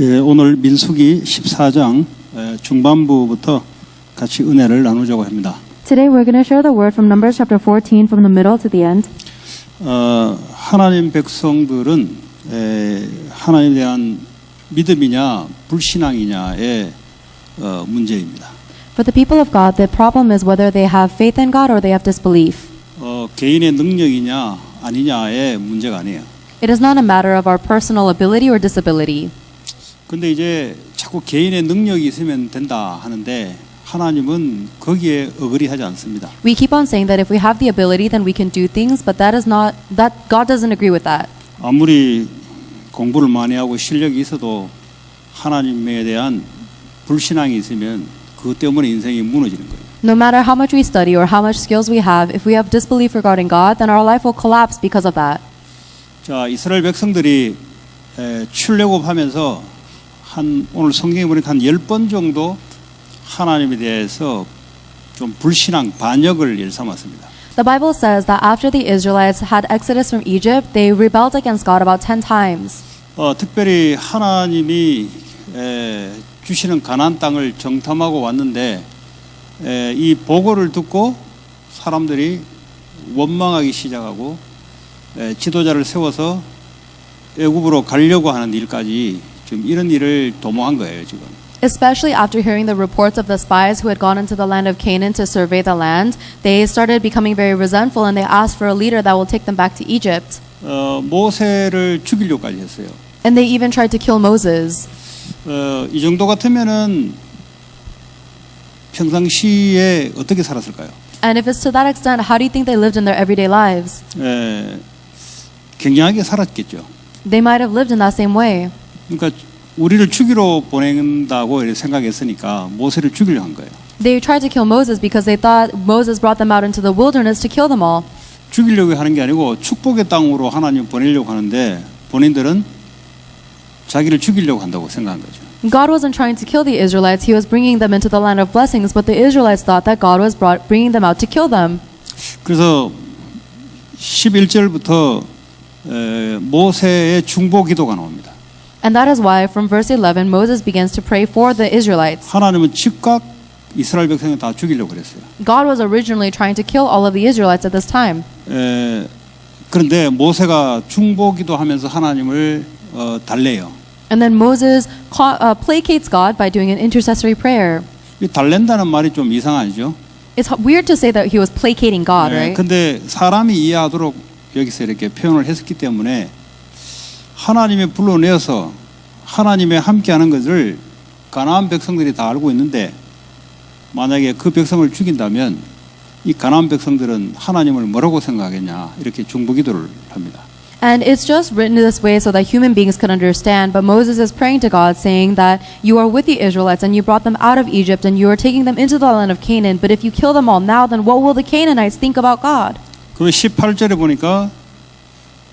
예, 오늘 민수기 14장 중반부부터 같이 은혜를 나누자고 합니다. Today we're going to share the word from Numbers chapter 14 from the middle to the end. 하나님 백성들은 하나님에 대한 믿음이냐 불신앙이냐의 문제입니다. For the people of God, the problem is whether they have faith in God or they have disbelief. 개인의 능력이냐 아니냐의 문제가 아니에요. It is not a matter of our personal ability or disability. 근데 이제 자꾸 개인의 능력이 있으면 된다 하는데 하나님은 거기에 어그리하지 않습니다. We keep on saying that if we have the ability, then we can do things, but that God doesn't agree with that. 아무리 공부를 많이 하고 실력이 있어도 하나님에 대한 불신앙이 있으면 그것 때문에 인생이 무너지는 거예요. No matter how much we study or how much skills we have, if we have disbelief regarding God, then our life will collapse because of that. 자, 이스라엘 백성들이 출애굽하면서 오늘 성경에 보니까 한 10번 정도 하나님에 대해서 좀 불신앙 반역을 일삼았습니다. The Bible says that after the Israelites had exodus from Egypt, they rebelled against God about 10 times. 특별히 하나님이 주시는 가나안 땅을 정탐하고 왔는데 이 보고를 듣고 사람들이 원망하기 시작하고 지도자를 세워서 애굽으로 가려고 하는 일까지 지금 이런 일을 도모한 거예요, 지금. Especially after hearing the reports of the spies who had gone into the land of Canaan to survey the land, they started becoming very resentful and they asked for a leader that will take them back to Egypt. 모세를 죽이려고까지 했어요. And they even tried to kill Moses. 이 정도 같으면은 평상시에 어떻게 살았을까요? And if it's to that extent, how do you think they lived in their everyday lives? 굉장하게 살았겠죠. They might have lived in that same way. 그러니까 우리를 죽이러 보낸다고 이렇게 생각했으니까 모세를 죽이려 한 거예요. They tried to kill Moses because they thought Moses brought them out into the wilderness to kill them all. 죽이려고 하는 게 아니고 축복의 땅으로 하나님 보내려고 하는데 본인들은 자기를 죽이려고 한다고 생각한 거죠. God wasn't trying to kill the Israelites. He was bringing them into the land of blessings, but the Israelites thought that God was bringing them out to kill them. 그래서 11절부터 모세의 중보 기도가 나옵니다. And that is why from verse 11 Moses begins to pray for the Israelites. 하나님은 즉각 이스라엘 백성을 다 죽이려고 그랬어요. God was originally trying to kill all of the Israelites at this time. 그런데 모세가 중보 기도하면서 하나님을 달래요. And then Moses placates God by doing an intercessory prayer. 이 달랜다는 말이 좀 이상하죠. It's weird to say that he was placating God, right? 근데 사람이 이해하도록 여기서 이렇게 표현을 했기 때문에 하나님이 불러내어서 하나님의 함께하는 것을 가나안 백성들이 다 알고 있는데 만약에 그 백성을 죽인다면 이 가나안 백성들은 하나님을 뭐라고 생각하겠냐 이렇게 중보기도를 합니다. And it's just written this way so that human beings could understand. But Moses is praying to God, saying that you are with the Israelites and you brought them out of Egypt and you are taking them into the land of Canaan. But if you kill them all now, then what will the Canaanites think about God? 그 18절에 보니까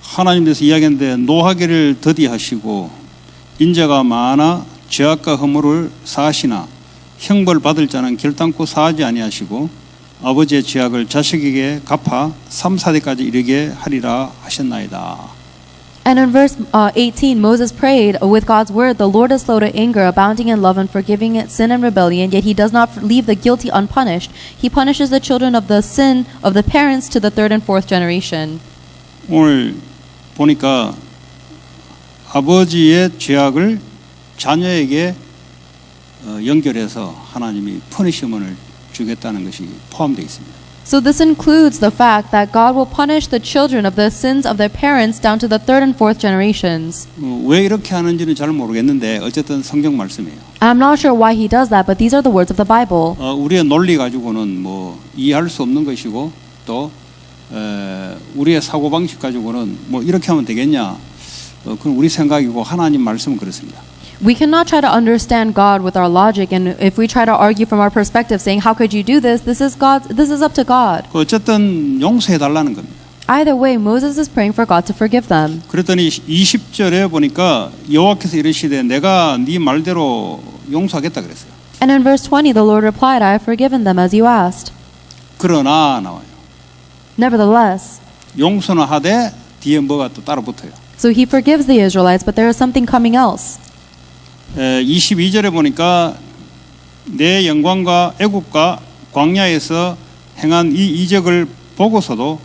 하나님 대해서 이야기했는데 노하기를 더디하시고 인자가 많아 죄악과 허물을 사하시나 형벌 받을 자는 결단코 사하지 아니하시고 아버지의 죄악을 자식에게 갚아 3, 4대까지 이르게 하리라 하셨나이다. And in verse 18, Moses prayed with God's word, the Lord is slow to anger, abounding in love and forgiving sin and rebellion, yet he does not leave the guilty unpunished. He punishes the children of the sin of the parents to the third and fourth generation. 오늘 보니까 아버지의 죄악을 자녀에게 연결해서 하나님이 퍼니시먼을 주겠다는 것이 포함되어 있습니다. So this includes the fact that God will punish the children of the sins of their parents down to the third and fourth generations. 왜 이렇게 하는지는 잘 모르겠는데 어쨌든 성경 말씀이에요. I'm not sure why he does that, but these are the words of the Bible. 우리의 논리 가지고는 뭐 이해할 수 없는 것이고 또 우리의 사고 방식 가지고는 뭐 이렇게 하면 되겠냐? 그건 우리 생각이고 하나님 말씀은 그렇습니다. We cannot try to understand God with our logic, and if we try to argue from our perspective, saying, "How could you do this?" This is up to God. 어쨌든 용서해 달라는 겁니다. Either way, Moses is praying for God to forgive them. 그랬더니 20절에 보니까 여호와께서 이르시되 내가 네 말대로 용서하겠다 그랬어요. And in verse 20, the Lord replied, "I have forgiven them as you asked." 그러나 나와요. Nevertheless, 용서는 하되 뒤에 뭐가 또 따라 붙어요. so he forgives the Israelites, but there is something coming else. 22절에 보니까 내 영광과 애국과 광야에서 행한 이 이적을 보고서도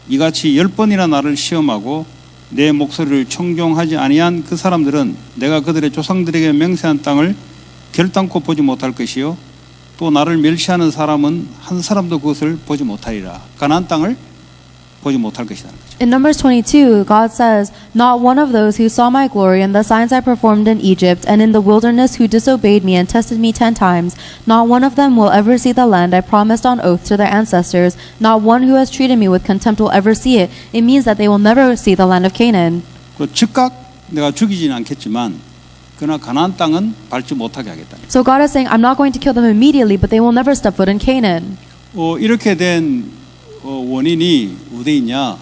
이같이 10번이나 나를 시험하고 내 목소리를 청종하지 아니한 그 사람들은 내가 그들의 조상들에게 맹세한 땅을 결단코 보지 못할 것이요 또 나를 멸시하는 사람은 한 사람도 그것을 보지 못하리라. 가나안 땅을 보지 못할 것이라는 거죠. In Numbers 22, God says, "Not one of those who saw my glory and the signs I performed in Egypt and in the wilderness who disobeyed me and tested me 10 times, not one of them will ever see the land I promised on oath to their ancestors. Not one who has treated me with contempt will ever see it." It means that they will never see the land of Canaan. 그 즉각 내가 죽이지는 않겠지만 그러나 가나안 땅은 밟지 못하게 하겠다. So God is saying, I'm not going to kill them immediately, but they will never step foot in Canaan. 이렇게 된 원인이 어디에 있냐?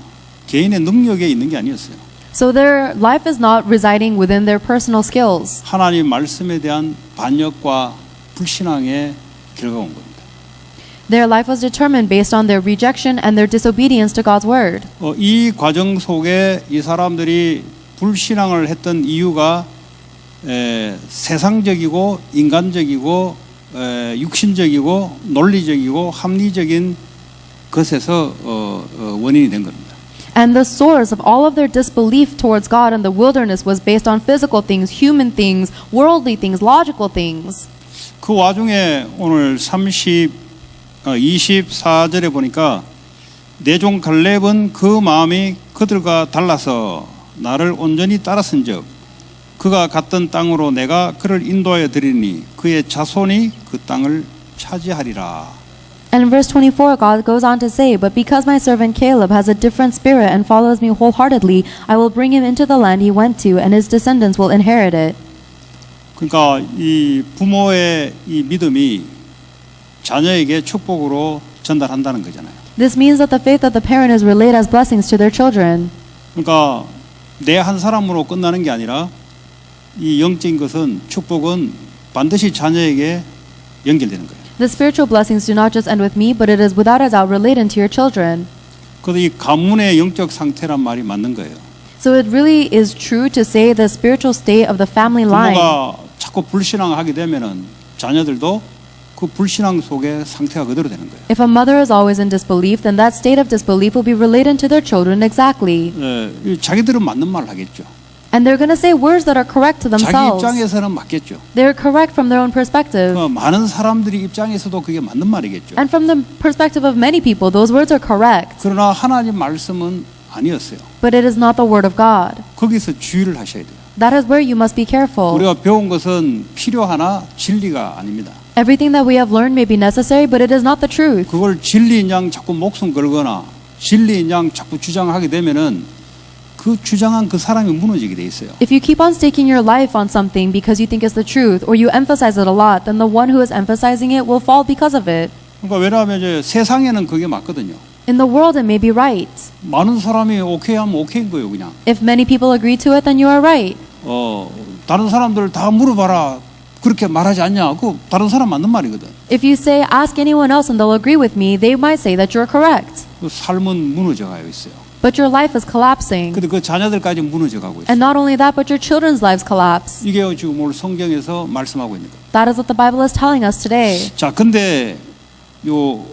개인의 능력에 있는 게 아니었어요. So their life is not residing within their personal skills. 하나님 말씀에 대한 반역과 불신앙의 결과가 온 겁니다. Their life was determined based on their rejection and their disobedience to God's word. 이 과정 속에 이 사람들이 불신앙을 했던 이유가 세상적이고 인간적이고 육신적이고 논리적이고 합리적인 것에서 원인이 된 겁니다. And the source of all of their disbelief towards God in the wilderness was based on physical things, human things, worldly things, logical things. 그 와중에 오늘 24절에 보니까 내 종 갈렙은 그 마음이 그들과 달라서 나를 온전히 따랐은즉 그가 갔던 땅으로 내가 그를 인도하여 드리니 그의 자손이 그 땅을 차지하리라. And in verse 24, God goes on to say, "But because my servant Caleb has a different spirit and follows me wholeheartedly, I will bring him into the land he went to, and his descendants will inherit it." 그러니까 이 부모의 이 믿음이 자녀에게 축복으로 전달한다는 거잖아요. This means that the faith of the parent is relayed as blessings to their children. 그러니까 내 한 사람으로 끝나는 게 아니라 이 영적인 것은 축복은 반드시 자녀에게 연결되는 거예요. The spiritual blessings do not just end with me, but it is without a doubt related to your children. 그래서 이 가문의 영적 상태란 말이 맞는 거예요. So it really is true to say the spiritual state of the family line. 부모가 자꾸 불신앙하게 되면은 자녀들도 그 불신앙 속에 상태가 그대로 되는 거예요. If a mother is always in disbelief, then that state of disbelief will be related to their children exactly. 자기들은 맞는 말을 하겠죠. And they're going to say words that are correct to 자기 themselves. 입장에서는 맞겠죠. They're correct from their own perspective. 많은 사람들이 입장에서도 그게 맞는 말이겠죠. And from the perspective of many people, those words are correct. 그러나 하나님 말씀은 아니었어요. But it is not the word of God. 거기서 주의를 하셔야 돼요. That is where you must be careful. 우리가 배운 것은 필요하나 진리가 아닙니다. Everything that we have learned may be necessary, but it is not the truth. 그걸 진리인 양 자꾸 목숨 걸거나 진리인 양 자꾸 주장하게 되면은 그 주장한 그 사람이 무너지게 돼 있어요. If you keep on staking your life on something because you think it's the truth, or you emphasize it a lot, then the one who is emphasizing it will fall because of it. 그러니까 왜냐하면 이제 세상에는 그게 맞거든요. In the world, it may be right. 많은 사람이 오케이 하면 오케이인 거예요, 그냥. If many people agree to it, then you are right. 다른 사람들 다 물어봐라. 그렇게 말하지 않냐? 그 다른 사람 맞는 말이거든. If you say, ask anyone else and they'll agree with me, they might say that you're correct. 그 삶은 무너져 가고 있어요. But your life is collapsing. 근데 그 자녀들까지 무너져 가고 있어요. And not only that, but your children's lives collapse. 이게 지금 오늘 성경에서 말씀하고 있는 거예요. That is what the Bible is telling us today. 자, 근데 요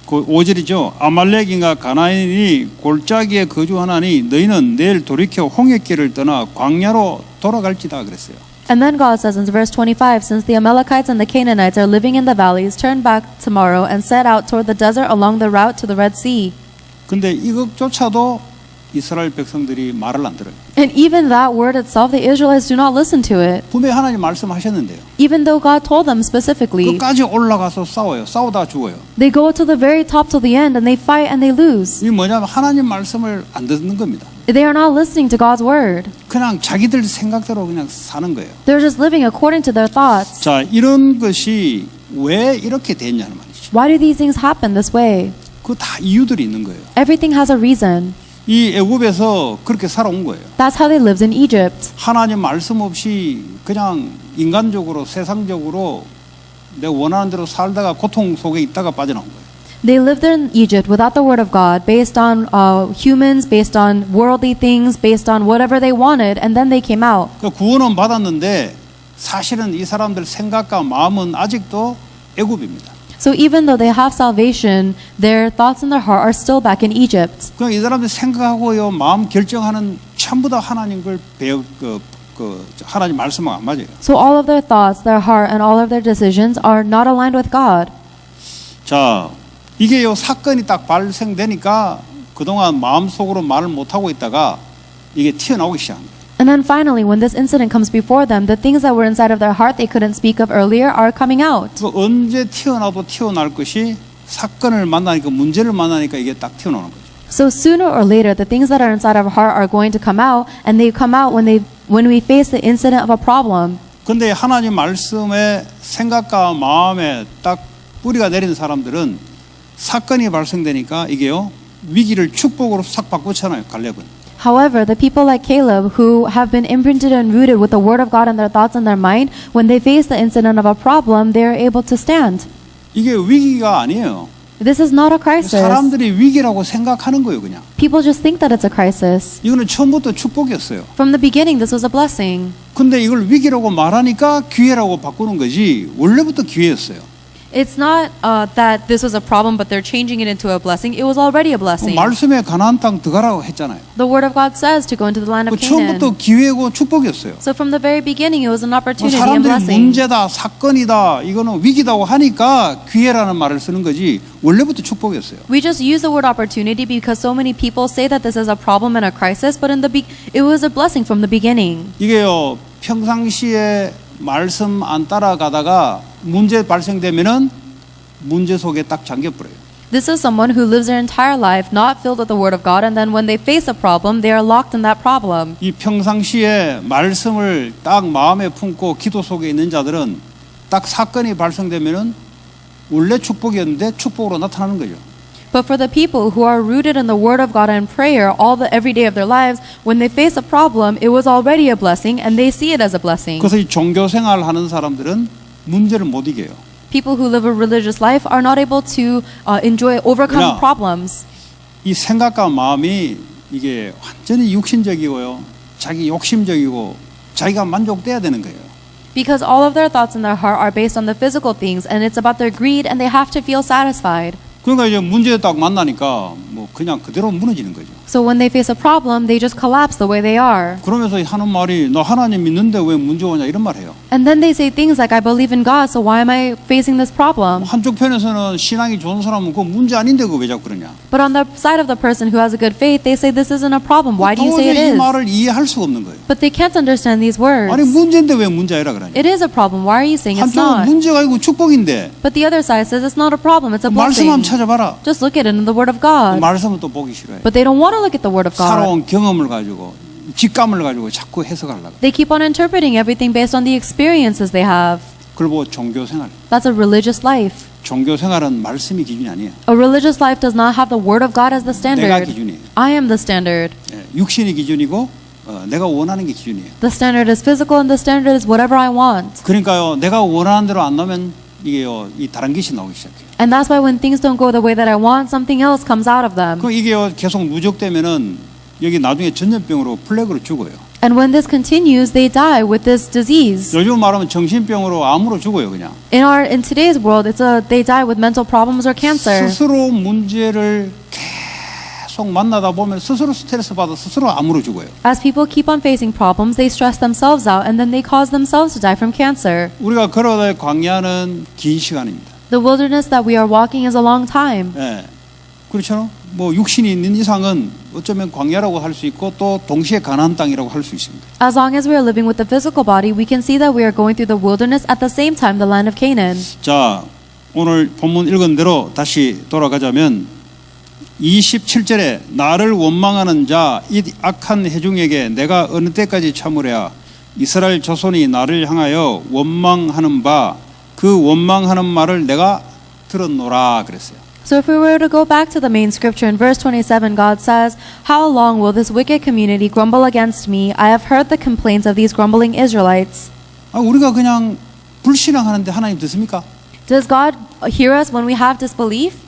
25절이죠. 아말렉인가 가나안인이 골짜기에 거주하나니 너희는 내일 돌이켜 홍해길을 떠나 광야로 돌아갈지다 그랬어요. And then God says in verse 25, since the Amalekites and the Canaanites are living in the valleys, turn back tomorrow and set out toward the desert along the route to the Red Sea. 근데 이것조차도 이스라엘 백성들이 말을 안 들어요. And even that word itself, the Israelites do not listen to it. 분명히 하나님 말씀하셨는데요. Even though God told them specifically, 끝까지 올라가서 싸워요. 싸우다 죽어요. they go to the very top till the end and they fight and they lose. 이게 뭐냐면 하나님 말씀을 안 듣는 겁니다. They are not listening to God's word. 그냥 자기들 생각대로 그냥 사는 거예요. They're just living according to their thoughts. 자, 이런 것이 왜 이렇게 됐냐는 말이죠. Why do these things happen this way? 그 다 이유들이 있는 거예요. Everything has a reason. 이 애굽에서 그렇게 살아온 거예요. That's how they lived in Egypt. 하나님 말씀 없이 그냥 인간적으로 세상적으로 내가 원하는 대로 살다가 고통 속에 있다가 빠져나온 거예요. They lived in Egypt without the word of God, based on humans, based on worldly things, based on whatever they wanted, and then they came out. 그 구원은 받았는데 사실은 이 사람들 생각과 마음은 아직도 애굽입니다. So even though they have salvation, their thoughts in their heart are still back in Egypt. 그냥 이 사람들 생각하고요 마음 결정하는 전부 다 하나님 걸 하나님 말씀하고 안 맞아요. So all of their thoughts, their heart, and all of their decisions are not aligned with God. 자, 이게요 사건이 딱 발생되니까 그동안 마음속으로 말을 못 하고 있다가 이게 튀어나오기 시작한 거예요. And then finally, when this incident comes before them, the things that were inside of their heart they couldn't speak of earlier are coming out. 그 언제 튀어나도 튀어나올 것이 사건을 만나니까 문제를 만나니까 이게 딱 튀어나오는 거죠. So sooner or later, the things that are inside of our heart are going to come out, and they come out when we face the incident of a problem. 근데 하나님 말씀에 생각과 마음에 딱 뿌리가 내리는 사람들은 사건이 발생되니까 이게요 위기를 축복으로 싹 바꾸잖아요. 갈렙은. However, the people like Caleb who have been imprinted and rooted with the word of God in their thoughts and their mind, when they face the incident of a problem, they are able to stand. 이게 위기가 아니에요. This is not a crisis. 사람들이 위기라고 생각하는 거예요, 그냥. People just think that it's a crisis. 이거는 처음부터 축복이었어요. From the beginning, this was a blessing. 근데 이걸 위기라고 말하니까 기회라고 바꾸는 거지 원래부터 기회였어요. It's not that this was a problem, but they're changing it into a blessing. It was already a blessing. 말씀에 가나안 땅 들어가라고 했잖아요. The word of God says to go into the land of Canaan. 처음부터 기회고 축복이었어요. So from the very beginning, it was an opportunity and 사람들이 blessing. 문제다, 사건이다, 이거는 위기다고 하니까 기회라는 말을 쓰는 거지 원래부터 축복이었어요. We just use the word opportunity because so many people say that this is a problem and a crisis, but it was a blessing from the beginning. 이게요 평상시에 말씀 안 따라가다가 문제 발생되면은 문제 속에 딱 잠겨버려요. This is someone who lives their entire life not filled with the word of God, and then when they face a problem, they are locked in that problem. 이 평상시에 말씀을 딱 마음에 품고 기도 속에 있는 자들은 딱 사건이 발생되면은 원래 축복이었는데 축복으로 나타나는 거죠. But for the people who are rooted in the word of God and prayer every day of their lives, when they face a problem, it was already a blessing, and they see it as a blessing. 그래서 이 종교 생활 하는 사람들은 문제를 못 이겨요. People who live a religious life are not able to overcome 왜냐? problems. 이 생각과 마음이 이게 완전히 육신적이고요. 자기 욕심적이고 자기가 만족돼야 되는 거예요. Because all of their thoughts in their heart are based on the physical things, and it's about their greed, and they have to feel satisfied. 그러니까 이제 문제에 딱 만나니까 뭐 그냥 그대로 무너지는 거죠. So when they face a problem, they just collapse the way they are. 그러면서 하는 말이 너 하나님 믿는데 왜 문제 오냐 이런 말 해요. And then they say things like, I believe in God, so why am I facing this problem? 한쪽 편에서는 신앙이 좋은 사람은 그거 문제 아닌데 그거 왜 자꾸 그러냐. But on the side of the person who has a good faith, they say this isn't a problem. Why do you say it 도저히 이 is? 말을 이해할 수가 없는 거예요. But they can't understand these words. 아니 문제인데 왜 문제 아니라 그러냐. It is a problem. Why are you saying it's 한쪽은 not? 문제가 아니고 축복인데 But the other side says it's not a problem, it's a 말씀 한번 blessing. 찾아봐라. Just look at it in the Word of God. 말씀은 또 보기 싫어해. But they don't want to look at the Word of God. 살아온 경험을 가지고 직감을 가지고 자꾸 해석하려고. They keep on interpreting everything based on the experiences they have. 그리고 종교 생활. That's a religious life. 종교 생활은 말씀이 기준이 아니에요. A religious life does not have the Word of God as the 내가 standard. 기준이에요. I am the standard. 예, 육신이 기준이고 내가 원하는 게 기준이에요. The standard is physical, and the standard is whatever I want. 그러니까요, 내가 원하는 대로 안 나면 이게요, 이 다른 것이 나오기 시작해요. And that's why when things don't go the way that I want, something else comes out of them. 그 이게요, 계속 누적되면은 여기 나중에 전염병으로 플래그로 죽어요. And when this continues, they die with this disease. 요즘 말하면 정신병으로 암으로 죽어요, 그냥. In today's world, they die with mental problems or cancer. 스스로 문제를 계속 만나다 보면 스스로 스트레스 받아 스스로 암으로 죽어요. As people keep on facing problems, they stress themselves out, and then they cause themselves to die from cancer. 우리가 걸어다의 광야는 긴 시간입니다. The wilderness that we are walking is a long time. 예. 그렇죠? 뭐 육신이 있는 이상은 어쩌면 광야라고 할 수 있고 또 동시에 가나안 땅이라고 할 수 있습니다. As long as we are living with the physical body, we can see that we are going through the wilderness at the same time the land of Canaan. 자, 오늘 본문 읽은 대로 다시 돌아가자면 27절에 나를 원망하는 자 이 악한 회중에게 내가 어느 때까지 참으랴 이스라엘 자손이 나를 향하여 원망하는 바 그 원망하는 말을 내가 들었노라 그랬어요. So if we were to go back to the main scripture in verse 27, God says, How long will this wicked community grumble against me? I have heard the complaints of these grumbling Israelites. 우리가 그냥 불신앙하는데 하나님 듣습니까? Does God hear us when we have disbelief?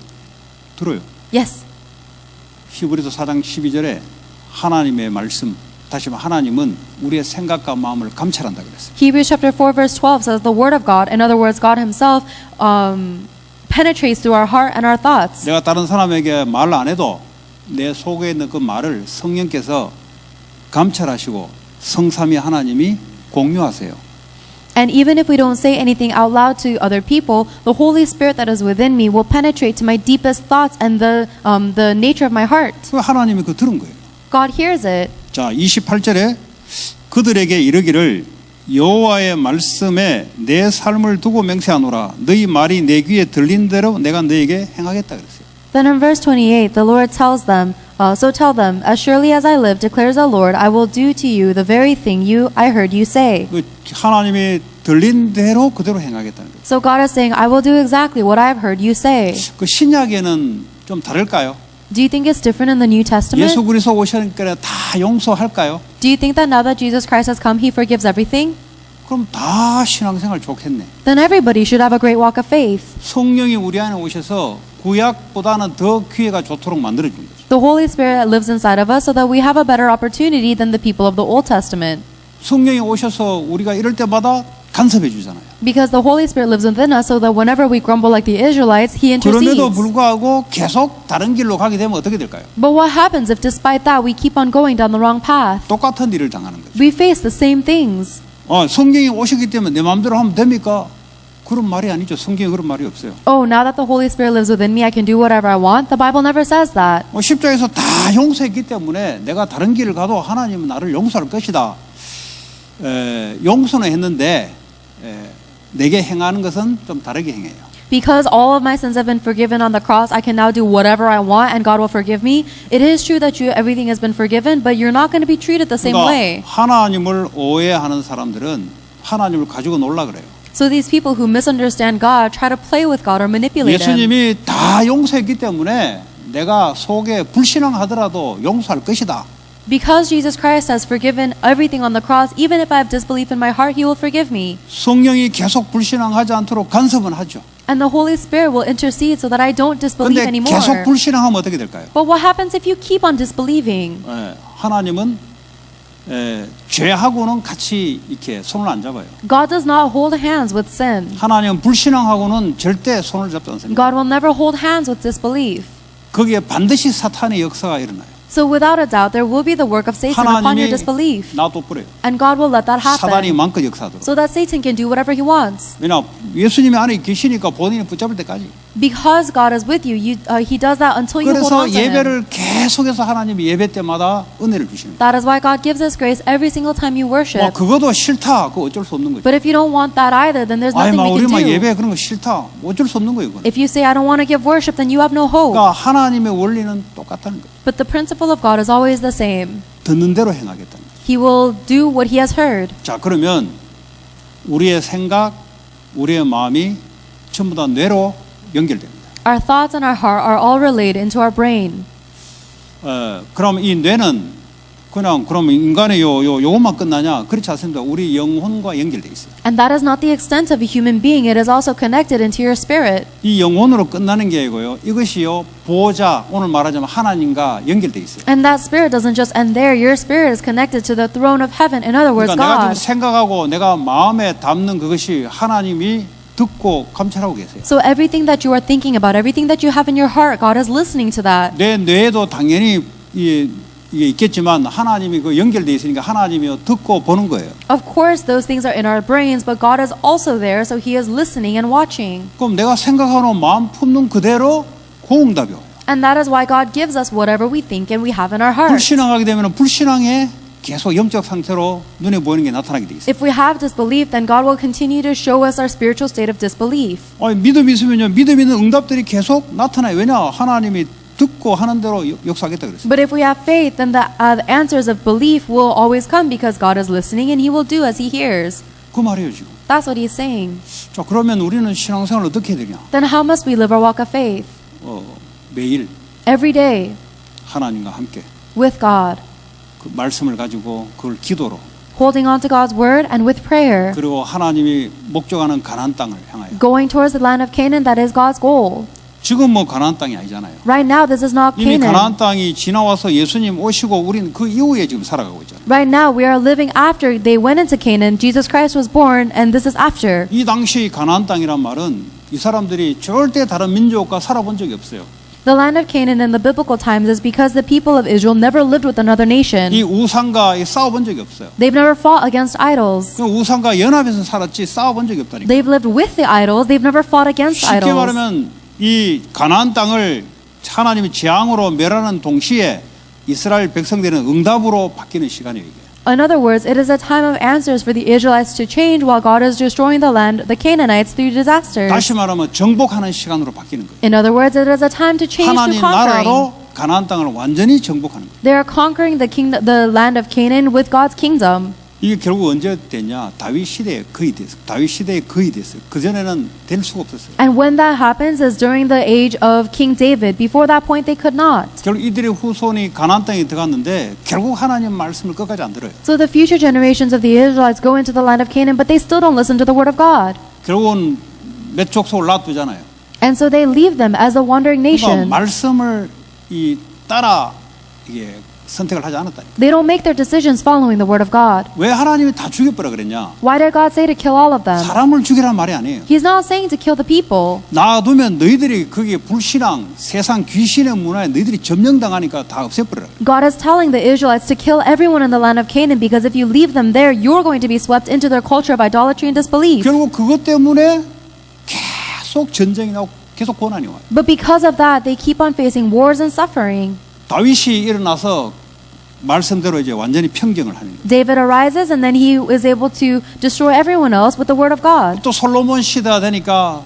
들어요. Yes. 히브리서 4장 12절에 하나님의 말씀, 다시 말하면 하나님은 우리의 생각과 마음을 감찰한다 그랬어요. Hebrews chapter 4 verse 12 says the word of God, in other words, God himself penetrates through our heart and our thoughts. 내가 다른 사람에게 말 안 해도 내 속에 있는 그 말을 성령께서 감찰하시고 성삼위 하나님이 공유하세요. And even if we don't say anything out loud to other people, the Holy Spirit that is within me will penetrate to my deepest thoughts and the nature of my heart. 그 하나님이 그 들은 거예요. God hears it. 자, 28절에 그들에게 이르기를 여호와의 말씀에 내 삶을 두고 맹세하노라. 너희 말이 내 귀에 들린 대로 내가 너에게 행하겠다 그랬어요. Then in verse 28, the Lord tells them, so tell them, as surely as I live, declares the Lord, I will do to you the very thing I heard you say. 그 하나님이 들린 대로 그대로 행하겠다는 거예요. So God is saying, I will do exactly what I have heard you say. 그 신약에는 좀 다를까요? Do you think it's different in the New Testament? 예수 그리스도 오시니까 다 용서할까요? Do you think that now that Jesus Christ has come, he forgives everything? 그럼 다 신앙생활 좋겠네. Then everybody should have a great walk of faith. 성령이 우리 안에 오셔서 구약보다는 더 기회가 좋도록 만들어준 거죠. The Holy Spirit lives inside of us so that we have a better opportunity than the people of the Old Testament. 성령이 오셔서 우리가 이럴 때마다 간섭해 주잖아요. Because the Holy Spirit lives within us so that whenever we grumble like the Israelites, he 그럼에도 intercedes. 불구하고 계속 다른 길로 가게 되면 어떻게 될까요? But what happens if despite that we keep on going down the wrong path? 똑같은 일을 당하는 거죠. We face the same things. 성령이 오셨기 때문에 내 마음대로 하면 됩니까? 그런 말이 아니죠. 성경에 그런 말이 없어요. Oh, now that the Holy Spirit lives within me, I can do whatever I want. The Bible never says that. 십자가에서 다 용서했기 때문에 내가 다른 길을 가도 하나님은 나를 용서할 것이다. 용서는 했는데 내게 행하는 것은 좀 다르게 행해요. Because all of my sins have been forgiven on the cross, I can now do whatever I want and God will forgive me. It is true that everything has been forgiven, but you're not going to be treated the same way. 그러니까 하나님을 오해하는 사람들은 하나님을 가지고 놀라 그래요. So these people who misunderstand God try to play with God or manipulate Him. 예수님이 다 용서했기 때문에 내가 속에 불신앙하더라도 용서할 것이다. Because Jesus Christ has forgiven everything on the cross, even if I have disbelief in my heart, He will forgive me. 성령이 계속 불신앙하지 않도록 간섭은 하죠. And the Holy Spirit will intercede so that I don't disbelieve 그런데 anymore. 계속 불신앙하면 어떻게 될까요? But what happens if you keep on disbelieving? 하나님은 죄하고는 같이 이렇게 손을 안 잡아요. God does not hold hands with sin. 하나님은 불신앙하고는 절대 손을 잡지 않습니다. God will never hold hands with disbelief. 거기에 반드시 사탄의 역사가 일어나요. So without a doubt, there will be the work of Satan upon your 하나님이 disbelief. 놔둬버려요. And God will let that 사단이 happen 마음껏 역사하도록. so that Satan can do whatever he wants. 왜냐 예수님이 안에 계시니까 본인이 붙잡을 때까지. Because God is with you, He does that until you hold 그래서 on to Him. 예배를 계속해서 하나님이 예배 때마다 은혜를 주시는 거예요. That is why God gives us grace every single time you worship. 그거도 싫다. 그거 어쩔 수 없는 거죠. But if you don't want that either, then there's 아이 nothing 막 we 우리 can 막 do. 예배 그런 거 싫다. 어쩔 수 없는 거예요. 그건. If you say, I don't want to give worship, then you have no hope. 그러니까 하나님의 원리는 똑같다는 거예요. But the principle of God is always the same. 듣는 대로 행하겠다는 거예요. He will do what He has heard. 자, 그러면 우리의 생각, 우리의 마음이 전부 다 뇌로 연결됩니다. Our thoughts and our heart are all related into our brain. 그럼 이 뇌는 그냥 그럼 인간의 요것만 끝나냐? 그렇지 않습니다. 우리 영혼과 연결돼 있어요. And that is not the extent of a human being. It is also connected into your spirit. 이 영혼으로 끝나는 게 아니고요. 이것이요 보호자 오늘 말하자면 하나님과 연결돼 있어요. And that spirit doesn't just end there. Your spirit is connected to the throne of heaven. In other words, 그러니까 내가 지금 God. 생각하고 내가 마음에 담는 그것이 하나님이 듣고 감찰하고 계세요. So everything that you are thinking about, everything that you have in your heart, God is listening to that. 내 뇌에도 당연히 이게 있겠지만 하나님이 그 연결돼 있으니까 하나님이 듣고 보는 거예요. Of course, those things are in our brains, but God is also there, so He is listening and watching. 그럼 내가 생각하는 마음 품는 그대로 고응답이 와요. And that is why God gives us whatever we think and we have in our heart. 불신앙하게 되면 불신앙에 계속 영적 상태로 눈에 보이는 게 나타나게 돼 있어요. If we have disbelief, then God will continue to show us our spiritual state of disbelief. 믿음이 있으면요, 믿음 있는 응답들이 계속 나타나요. 왜냐? 하나님이 듣고 하는 대로 역사하겠다 그랬어요. But if we have faith, then the answers of belief will always come because God is listening and He will do as He hears. 그 말이에요 지금. That's what He's saying. 자, 그러면 우리는 신앙생활을 어떻게 해야 되냐? Then how must we live our walk of faith? 매일 Every day 하나님과 함께 with God, 그 말씀을 가지고 그걸 기도로 holding on to God's word and with prayer, 그리고 하나님이 목적하는 가나안 땅을 향하여 going towards the land of Canaan that is God's goal. 지금 뭐 가나안 땅이 아니잖아요. Right now, this is not 이미 Canaan. 가나안 땅이 지나와서 예수님 Right now, this is not 이미 Canaan. 가나안 땅이 지나와서 예수님 오시고 우리는 그 이후에 지금 살아가고 있잖아요. Right now, we are living after they went into Canaan. Jesus Christ was born, and this is after. 이 당시 가나안 땅이란 말은 이 사람들이 절대 다른 민족과 살아본 적이 없어요. The land of Canaan in the biblical times is because the people of Israel never lived with another nation. 이 우상과 싸워본 적이 없어요. They've never fought against idols. 그 우상과 연합해서 살았지 싸워본 적이 없다니까. They've lived with the idols. They've never fought against 쉽게 idols. 말하면 이 가나안 땅을 하나님이 재앙으로 멸하는 동시에 이스라엘 백성들은 응답으로 바뀌는 시간이에요. 이게. In other words, it is a time of answers for the Israelites to change while God is destroying the land, the Canaanites, through disasters. 다시 말하면 정복하는 시간으로 바뀌는 거예요. In other words, it is a time to change to 하나님 conquering. 나라로 가나안 땅을 완전히 정복하는 거예요. They are conquering the land of Canaan with God's kingdom. 이게 결국 언제 됐냐? 다윗 시대에 거의 됐어요. 다윗 시대에 거의 됐어요. 그 전에는 될 수가 없었어요. And when that happens is during the age of King David. Before that point, they could not. 결국 이들의 후손이 가나안 땅에 들어갔는데 결국 하나님 말씀을 끝까지 안 들어요. So the future generations of the Israelites go into the land of Canaan, but they still don't listen to the word of God. 결국은 몇 족속을 놔두잖아요. And so they leave them as a wandering 그러니까 nation. 말씀을 따라 이게 선택을 하지 않았다. They don't make their decisions following the word of God. 왜 하나님이 다 죽여버려 그랬냐? Why did God say to kill all of them? 사람을 죽이란 말이 아니에요. He's not saying to kill the people. 놔두면 너희들이 거기에 불신앙, 세상 귀신의 문화에 너희들이 점령당하니까 다 없애버려. God is telling the Israelites to kill everyone in the land of Canaan because if you leave them there, you're going to be swept into their culture of idolatry and disbelief. 결국 그것 때문에 계속 전쟁이 나고 계속 고난이 와요. But because of that, they keep on facing wars and suffering. 다윗이 일어나서 말씀대로 이제 완전히 평정을 하는 거예요. David arises and then he is able to destroy everyone else with the word of God. 또 솔로몬 시대가 되니까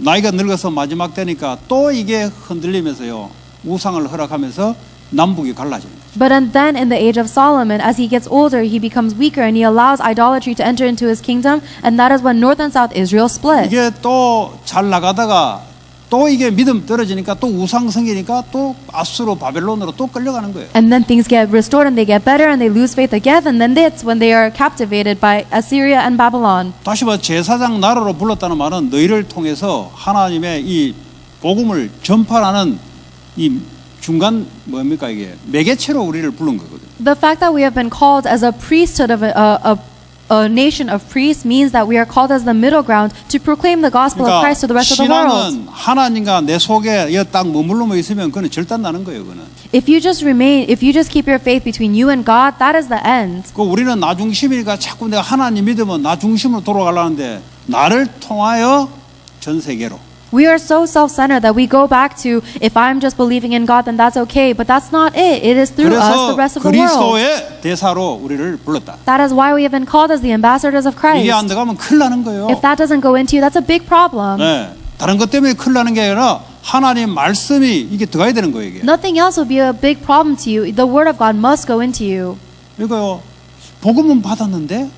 나이가 늙어서 마지막 되니까 또 이게 흔들리면서요. 우상을 허락하면서 남북이 갈라지는 거예요. But then in the age of Solomon, as he gets older, he becomes weaker and he allows idolatry to enter into his kingdom, and that is when North and South Israel split. 이게 또 잘 나가다가 또 이게 믿음 떨어지니까 또 우상 생기니까 또 아수르 바벨론으로 또 끌려가는 거예요. And then things get restored and they get better and they lose faith again, and then that's when they are captivated by Assyria and Babylon. 다시 말해 제사장 나라로 불렀다는 말은 너희를 통해서 하나님의 이 복음을 전파하는 이 중간 뭡니까 이게 매개체로 우리를 부른 거거든요. The fact that we have been called as a priesthood of a nation of priests means that we are called as the middle ground to proclaim the gospel of Christ to the rest of the world. 신앙은 하나님과 내 속에 딱 머물러 있으면 그는 절단 나는 거예요. 그는. If you just keep your faith between you and God, that is the end. 그 우리는 나 중심이니까 자꾸 내가 하나님 믿으면 나 중심으로 돌아가려는데 나를 통하여 전 세계로. We are so self-centered that we go back to if I'm just believing in God, then that's okay. But that's not it. It is through us, 그래서 the rest of the world. 그리스도의 대사로 우리를 불렀다. That is why we have been called as the ambassadors of Christ. 이게 안 들어가면 큰일 나는 거예요. If that doesn't go into you, that's a big problem. 네, 다른 것 때문에 큰일 나는 게 아니라 하나님 말씀이 이게 들어가야 되는 거예요. 이게. Nothing else will be a big problem to you. The word of God must go into you. 그러니까요. 복음은 받았는데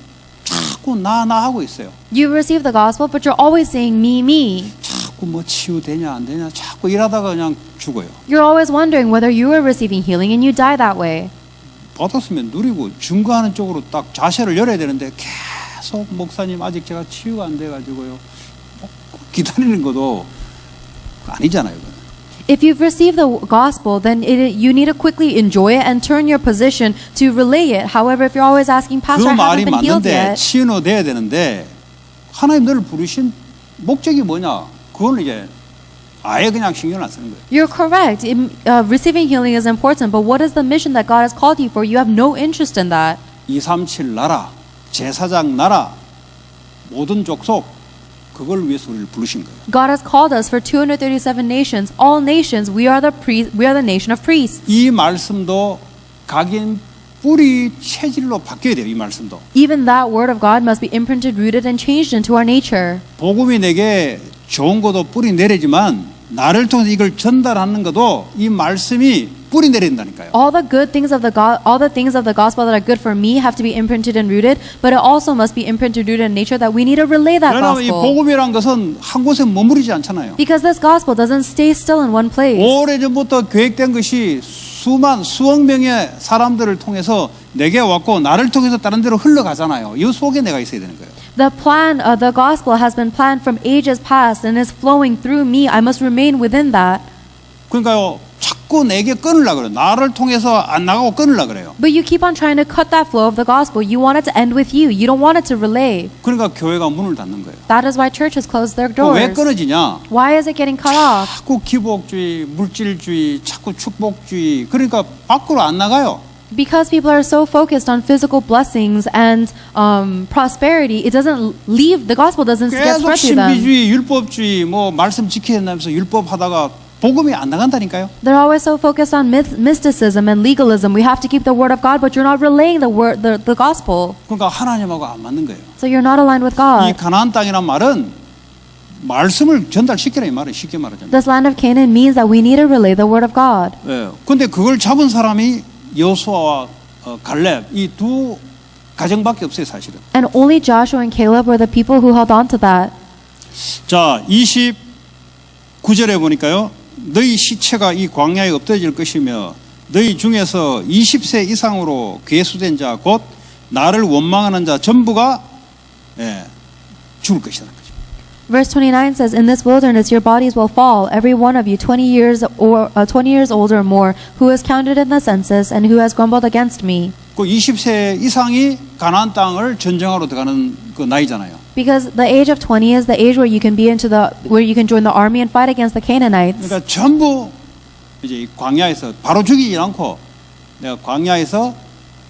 자꾸 나 하고 있어요. You receive the gospel, but you're always saying me. 자꾸 뭐 치유되냐 안 되냐 자꾸 일하다가 그냥 죽어요. You're always wondering whether you are receiving healing and you die that way. 받았으면 누리고 증거하는 쪽으로 딱 자세를 열어야 되는데 계속 목사님 아직 제가 치유가 안 돼가지고요. 기다리는 것도 아니잖아요. 그건. If you've received the gospel, then you need to quickly enjoy it and turn your position to relay it. However, if you're always asking, 그 Pastor, I 말이 haven't been healed 맞는데 yet. 치유는 돼야 되는데 하나님 너를 부르신 목적이 뭐냐? 그걸 이제 아예 그냥 신경을 안 쓰는 거예요. You're correct. Receiving healing is important, but what is the mission that God has called you for? You have no interest in that. 237 나라, 제사장 나라, 모든 족속 그걸 위해서 우리를 부르신 거예요. God has called us for 237 nations. All nations, we are the nation of priests. 이 말씀도 각인 뿌리 체질로 바뀌어야 돼요. 이 말씀도. Even that word of God must be imprinted, rooted, and changed into our nature. 복음이 내게 좋은 것도 뿌리 내리지만 나를 통해서 이걸 전달하는 것도 이 말씀이 뿌리 내린다니까요. All the things of the gospel that are good for me have to be imprinted and rooted, but it also must be imprinted, rooted in nature that we need to relay that 왜냐하면 이 gospel. 복음이란 것은 한 곳에 머무르지 않잖아요. Because this gospel doesn't stay still in one place. 오래전부터 계획된 것이 수억 명의 사람들을 통해서 내게 왔고 나를 통해서 다른 데로 흘러가잖아요. 이 속에 내가 있어야 되는 거예요. The plan, the gospel has been planned from ages past and is flowing through me. I must remain within that. 그러니까요, 자꾸 내게 끊으려 그래요. 나를 통해서 안 나가고 끊으려 그래요. But you keep on trying to cut that flow of the gospel. You want it to end with you. You don't want it to relay. 그러니까 교회가 문을 닫는 거예요. That is why churches close their 왜 doors. 끊어지냐? Why is it getting cut off? 자꾸 기복주의, 물질주의, 자꾸 축복주의. 그러니까 밖으로 안 나가요. Because people are so focused on physical blessings and prosperity, it doesn't leave, the gospel doesn't get 계속 spread through them. 신비주의, 율법주의, 뭐 말씀 지켜야 된다면서 율법하다가 복음이 안 나간다니까요. They're always so focused on mysticism and legalism. We have to keep the word of God, but you're not relaying the word, the gospel. 그러니까 하나님하고 안 맞는 거예요. So you're not aligned with 이 God. 가나안 땅이란 말은 말씀을 전달시키라 이 말은 쉽게 말하자면. This land of Canaan means that we need to relay the word of God. 예. 근데 그걸 잡은 사람이 여호수아와 갈렙 이 두 가정밖에 없어요, 사실은. And only Joshua and Caleb were the people who held on to that. 자, 29절에 보니까요. 너희 시체가 이 광야에 엎드려질 것이며 너희 중에서 20세 이상으로 괴수된 자 곧 나를 원망하는 자 전부가 죽을 것이다. Verse 29 says, "In this wilderness your bodies will fall, every one of you 20 years old or more, who is counted in the census and who has grumbled against me." 그 20세 이상이 가나안 땅을 전쟁하러 들어가는 그 나이잖아요. Because the age of 20 is the age where you can be where you can join the army and fight against the Canaanites. 그러니까 전부 이제 이 광야에서 바로 죽이지 않고 내가 광야에서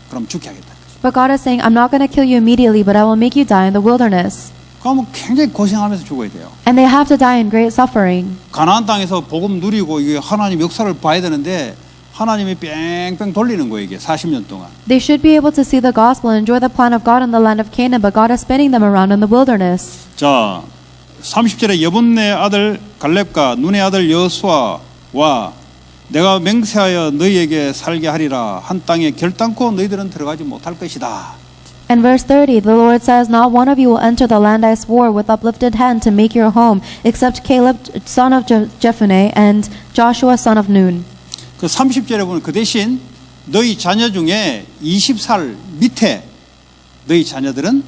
그럼 죽게 하겠다. But God is saying, "I'm not going to kill you immediately, but I will make you die in the wilderness." 그러면 굉장히 고생하면서 죽어야 돼요. And they have to die in great suffering. 가나안 땅에서 복음 누리고 이게 하나님 역사를 봐야 되는데 하나님이 뺑뺑 돌리는 거예요, 이게 40년 동안. They should be able to see the gospel and enjoy the plan of God in the land of Canaan, but God is spinning them around in the wilderness. 자, 30절에 여분네 아들 갈렙과 눈의 아들 여호수아와 내가 맹세하여 너희에게 살게 하리라 한 땅에 결단코 너희들은 들어가지 못할 것이다. And verse 30, the Lord says, "Not one of you will enter the land I swore with uplifted hand to make your home, except Caleb, son of Jephunneh, and Joshua, son of Nun." 그 30절에 보면 그 대신 너희 자녀 중에 20살 밑에 너희 자녀들은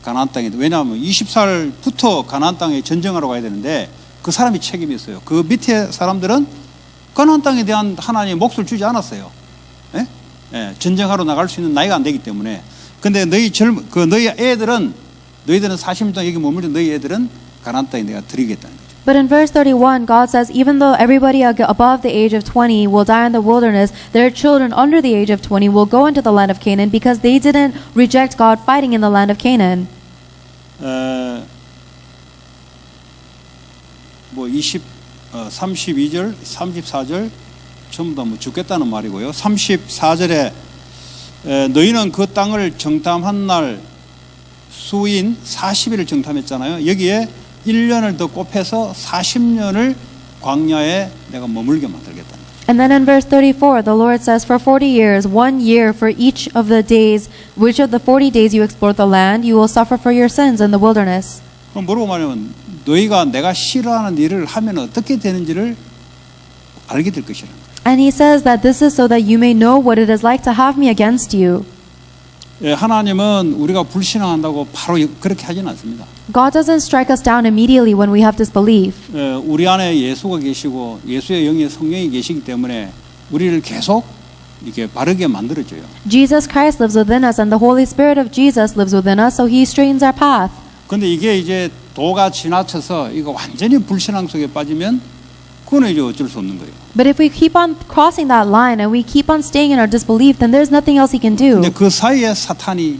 가나안 땅에, 왜냐하면 20살부터 가나안 땅에 전쟁하러 가야 되는데 그 사람이 책임이 있어요. 그 밑에 사람들은 가나안 땅에 대한 하나님의 몫을 주지 않았어요. 예? 예, 전쟁하러 나갈 수 있는 나이가 안 되기 때문에. 근데 너희 애들은 너희들은 40년 동안 여기 머물던 너희 애들은 가나안 땅에 내가 드리겠다는 거죠. But in verse 31, God says, even though everybody above the age of 20 will die in the wilderness, their children under the age of 20 will go into the land of Canaan because they didn't reject God fighting in the land of Canaan. 뭐 32절, 34절 전부 다 뭐 죽겠다는 말이고요. 34절에 너희는 그 땅을 정탐한 날 수인 40일을 정탐했잖아요. 여기에 1년을 더 곱해서 40년을 광야에 내가 머물게 만들겠다. And then in verse 34, the Lord says, "For 40 years, 1 year for each of the days, which of the 40 days you explored the land, you will suffer for your sins in the wilderness." 그럼 뭐라고 말하면 너희가 내가 싫어하는 일을 하면 어떻게 되는지를 알게 될 것이라. And he says that this is so that you may know what it is like to have me against you. 예, 하나님은 우리가 불신앙한다고 바로 그렇게 하지는 않습니다. God doesn't strike us down immediately when we have disbelief. 예, 우리 안에 예수가 계시고 예수의 영의 성령이 계시기 때문에 우리를 계속 이렇게 바르게 만들어줘요. Jesus Christ lives within us and the Holy Spirit of Jesus lives within us, so he straightens our path. 근데 이게 이제 도가 지나쳐서 이거 완전히 불신앙 속에 빠지면 그거는 이제 어쩔 수 없는 거예요. But if we keep on crossing that line and we keep on staying in our disbelief, then there's nothing else he can do. 근데 그 사이에 사탄이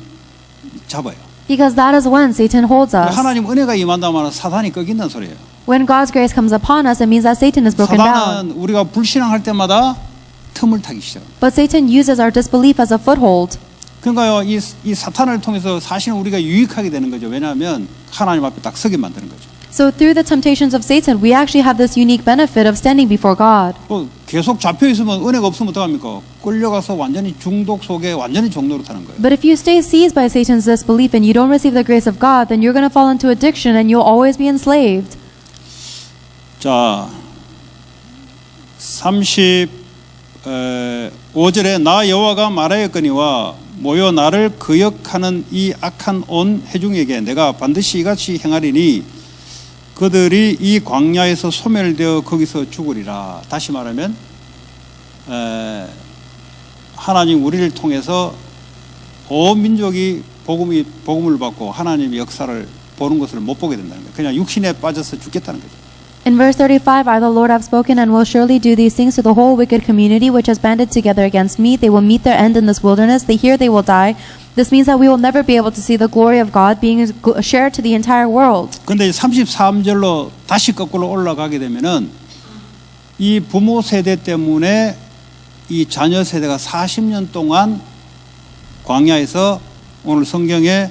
잡아요. Because that is when Satan holds us. 하나님 은혜가 임한다면 사탄이 꺾인다는 소리예요. When God's grace comes upon us, it means that Satan is broken down. 사탄은 우리가 불신앙할 때마다 틈을 타기 시작. But Satan uses our disbelief as a foothold. 그러니까요, 이 사탄을 통해서 사실은 우리가 유익하게 되는 거죠. 왜냐하면 하나님 앞에 딱 서게 만드는 거죠. So through the temptations of Satan, we actually have this unique benefit of standing before God. 계속 잡혀 있으면 은혜가 없으면 어떡합니까? 끌려가서 완전히 중독 속에 완전히 종로로 타는 거예요. But if you stay seized by Satan's disbelief and you don't receive the grace of God, then you're going to fall into addiction and you'll always be enslaved. 자, 35절에 나 여호와가 말하였거니와 모여 나를 거역하는 이 악한 온 회중에게 내가 반드시 이같이 행하리니 그들이 이 광야에서 소멸되어 거기서 죽으리라. 다시 말하면 하나님 우리를 통해서 온 민족이 복음을 받고 하나님의 역사를 보는 것을 못 보게 된다는 거예요. 그냥 육신에 빠져서 죽겠다는 거죠. In verse 35, I, the Lord, have spoken and will surely do these things to the whole wicked community which has banded together against me. They will meet their end in this wilderness. Here they will die. This means that we will never be able to see the glory of God being shared to the entire world. 그런데 33절로 다시 거꾸로 올라가게 되면은 이 부모 세대 때문에 이 자녀 세대가 40년 동안 광야에서 오늘 성경에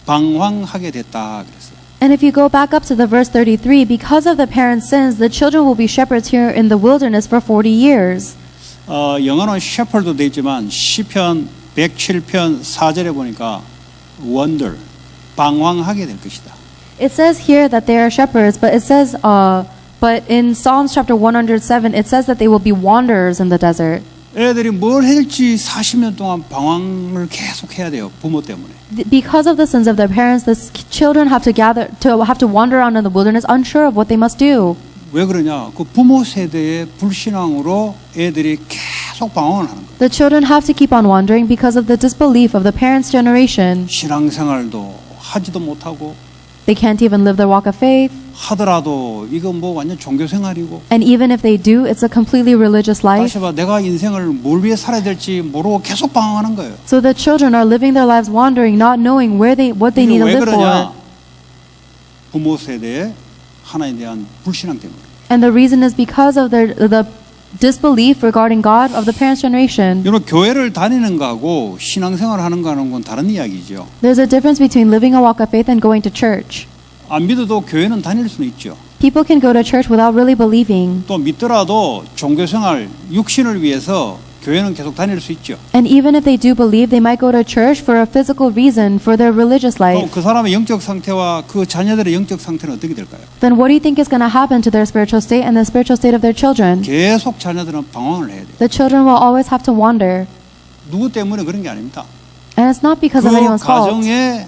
방황하게 됐다 그랬어요. And if you go back up to the verse 33, because of the parents' sins, the children will be shepherds here in the wilderness for 40 years. 영어는 shepherd도 돼 있지만 시편 107편 4절에 보니까 wonder, 방황하게 될 것이다. It says here that they are shepherds, but it says, but in Psalms chapter 107, it says that they will be wanderers in the desert. 애들이 뭘 할지 40년 동안 방황을 계속 해야 돼요. 부모 때문에. Because of the sins of their parents, the children have to wander around in the wilderness, unsure of what they must do. 왜 그러냐? 그 부모 세대의 불신앙으로 애들이 계속 방황을 하는 거예요. The children have to keep on wandering because of the disbelief of the parents' generation. 신앙생활도 하지도 못하고 They can't even live their walk of faith. 하더라도 이거 뭐 완전 종교 생활이고. And even if they do, it's a completely religious life. 다시 봐, 내가 인생을 뭘 위해 살아야 될지 모르고 계속 방황하는 거예요. So the children are living their lives wandering, not knowing what they need to 왜 live 그러냐? for. 부모 세대의 하나님에 대한 불신앙 때문에. And the reason is because of the disbelief regarding God of the parents' generation. 여러분 교회를 다니는 거하고 신앙생활을 하는 거하는 건 다른 이야기죠. There's a difference between living a walk of faith and going to church. 안 믿어도 교회는 다닐 수는 있죠. People can go to church without really believing. 또 믿더라도 종교생활, 육신을 위해서 교회는 계속 다닐 수 있죠. And even if they do believe, they might go to church for a physical reason for their religious 또 life. 그 사람의 영적 상태와 그 자녀들의 영적 상태는 어떻게 될까요? Then what do you think is going to happen to their spiritual state and the spiritual state of their children? 계속 자녀들은 방황을 해야 돼요. The children will always have to wander. 누구 때문에 그런 게 아닙니다. And it's not because of 그 anyone's fault. 가정에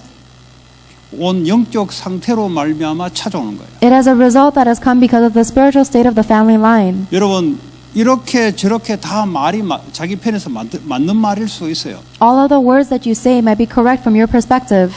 온 영적 상태로 말미암아 찾아오는 거예요. It is a result that has come because of the spiritual state of the family line. 여러분 이렇게 저렇게 다 말이 자기 편에서 맞는 말일 수 있어요. All of the words that you say might be correct from your perspective.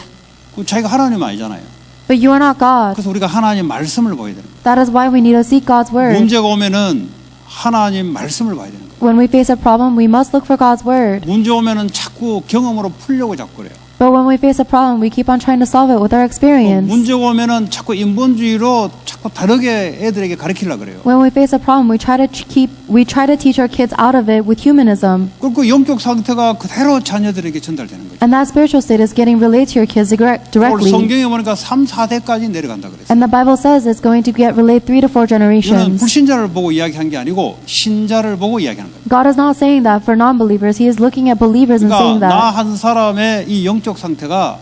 그 자기가 하나님 아니잖아요. But you are not God. 그래서 우리가 하나님 말씀을 보여야 되는 거예요. That is why we need to seek God's word. 문제가 오면은 하나님 말씀을 봐야 되는 거예요. When we face a problem, we must look for God's word. 문제 오면은 자꾸 경험으로 풀려고 자꾸 그래요. But when we face a problem, we keep on trying to solve it with our experience. 문제가 오면은 자꾸 인본주의로 자꾸 다르게 애들에게 가르치려고 그래요. When we face a problem, we try to teach our kids out of it with humanism. 그리고 그 영적 상태가 그대로 자녀들에게 전달되는 거죠. And that spiritual state is getting relayed to your kids 오늘 directly. 성경에 보니까 3, 4대까지 내려간다 그랬어요. And the Bible says it's going to get relayed 3 to 4 이거는 generations. 불신자를 보고 이야기한 게 아니고 신자를 보고 이야기하는 거예요. God is not saying that for non-believers. He is looking at believers and saying 그러니까 나 that. 한 사람의 이 영적 상태가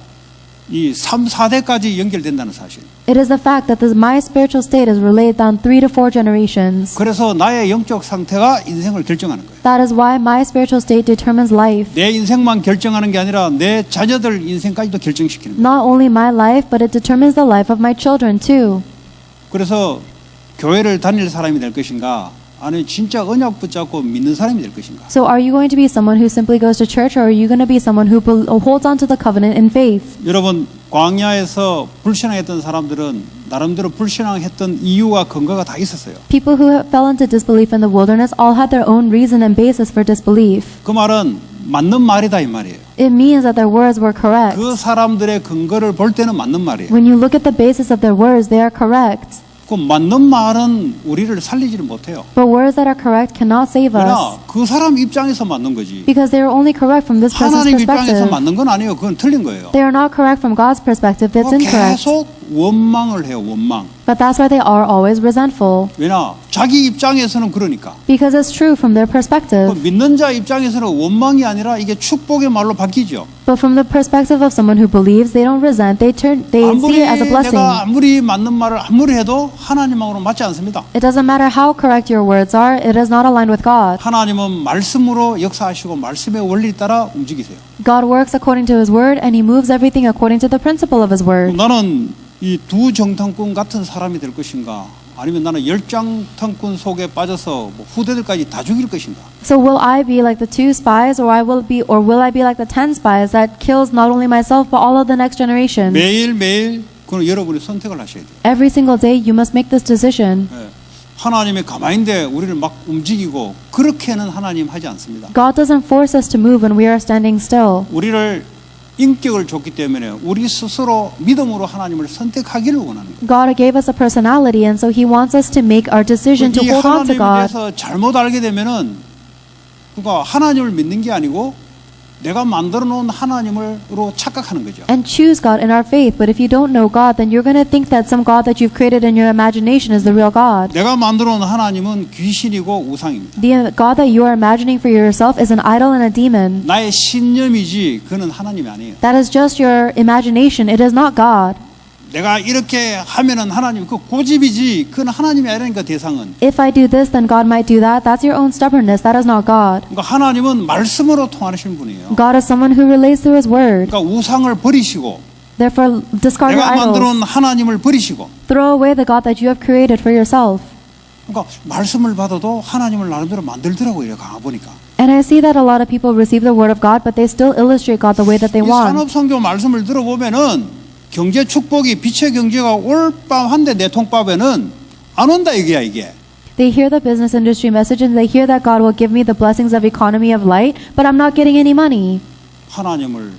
이 3, 4대까지 연결된다는 사실. It is the fact that my spiritual state is relayed down 3 to 4 generations. 그래서 나의 영적 상태가 인생을 결정하는 거예요. That is why my spiritual state determines life. 내 인생만 결정하는 게 아니라 내 자녀들 인생까지도 결정시키는 거예요. Not only my life, but it determines the life of my children too. 그래서 교회를 다닐 사람이 될 것인가? 아니 진짜 언약 붙잡고 믿는 사람이 될 것인가? So are you going to be someone who simply goes to church, or are you going to be someone who holds on to the covenant in faith? 여러분 광야에서 불신앙했던 사람들은 나름대로 불신앙했던 이유와 근거가 다 있었어요. People who fell into disbelief in the wilderness all had their own reason and basis for disbelief. 그 말은 맞는 말이다 이 말이에요. It means that their words were correct. 그 사람들의 근거를 볼 때는 맞는 말이에요. When you look at the basis of their words, they are correct. 그 맞는 말은 우리를 살리지를 못해요. But words that are correct cannot save us. 그러나 그 사람 입장에서 맞는 거지. Because they are only correct from this person's 하나님 입장에서 perspective. 맞는 건 아니에요. 그건 틀린 거예요. They are not correct from God's perspective. That's incorrect. 계속 원망을 해요. 원망. But that's why they are always resentful. 왜냐? 자기 입장에서는 그러니까. Because it's true from their 그 perspective. 믿는 자 입장에서는 원망이 아니라 이게 축복의 말로 바뀌죠. But from the perspective of someone who believes, they don't resent. They see it as a blessing. 내가 아무리 맞는 말을 아무리 해도 하나님하고는 맞지 않습니다. It doesn't matter how correct your words are. It is not aligned with God. 하나님은 말씀으로 역사하시고 말씀의 원리에 따라 움직이세요. God works according to His word, and He moves everything according to the principle of His word. 나는 이 두 정탐꾼 같은 사람이 될 것인가? 아니면 나는 열정탐꾼 속에 빠져서 뭐 후대들까지 다 죽일 것인가? So will I be like the 2 spies, or will I be like the 10 spies that kills not only myself but all of the next generation? 매일매일 그건 여러분이 선택을 하셔야 돼요. Every single day, you must make this decision. 예. 하나님의 가만인데 우리를 막 움직이고 그렇게는 하나님 하지 않습니다. God doesn't force us to move when we are standing still. 우리를 인격을 줬기 때문에 우리 스스로 믿음으로 하나님을 선택하기를 원하는 거예요. God gave us a personality, and so He wants us to make our decision to 이 hold on to 하나님에 God. 대해서 잘못 알게 되면은 그러니까 하나님을 믿는 게 아니고 내가 만들어 놓은 하나님으로 착각하는 거죠. And choose God in our faith. But if you don't know God, then you're going to think that some God that you've created in your imagination is the real God. 내가 만들어 놓은 하나님은 귀신이고 우상입니다. The God that you are imagining for yourself is an idol and a demon. 나의 신념이지 그는 하나님이 아니에요. That is just your imagination. It is not God. 내가 이렇게 하면은 하나님 그 고집이지 그건 하나님이 아니라니까 대상은. If I do this, then God might do that. That's your own stubbornness. That is not God. 그러니까 하나님은 말씀으로 통하시는 분이에요. God is someone who relates through His word. 그러니까 우상을 버리시고 Therefore, discard your 내가 만들어 놓은 idols. 하나님을 버리시고 Throw away the God that you have created for yourself. 그러니까 말씀을 받아도 하나님을 나름대로 만들더라고요. 이래 가 보니까. And I see that a lot of people receive the word of God, but they still illustrate God the way that they 이 want. 산업선교 말씀을 들어보면은 경제 축복이 빛의 경제가 올밤한데 내 통밥에는 안 온다 이게야 이게. They hear the business industry message and they hear that God will give me the blessings of economy of light, but I'm not getting any money. 하나님을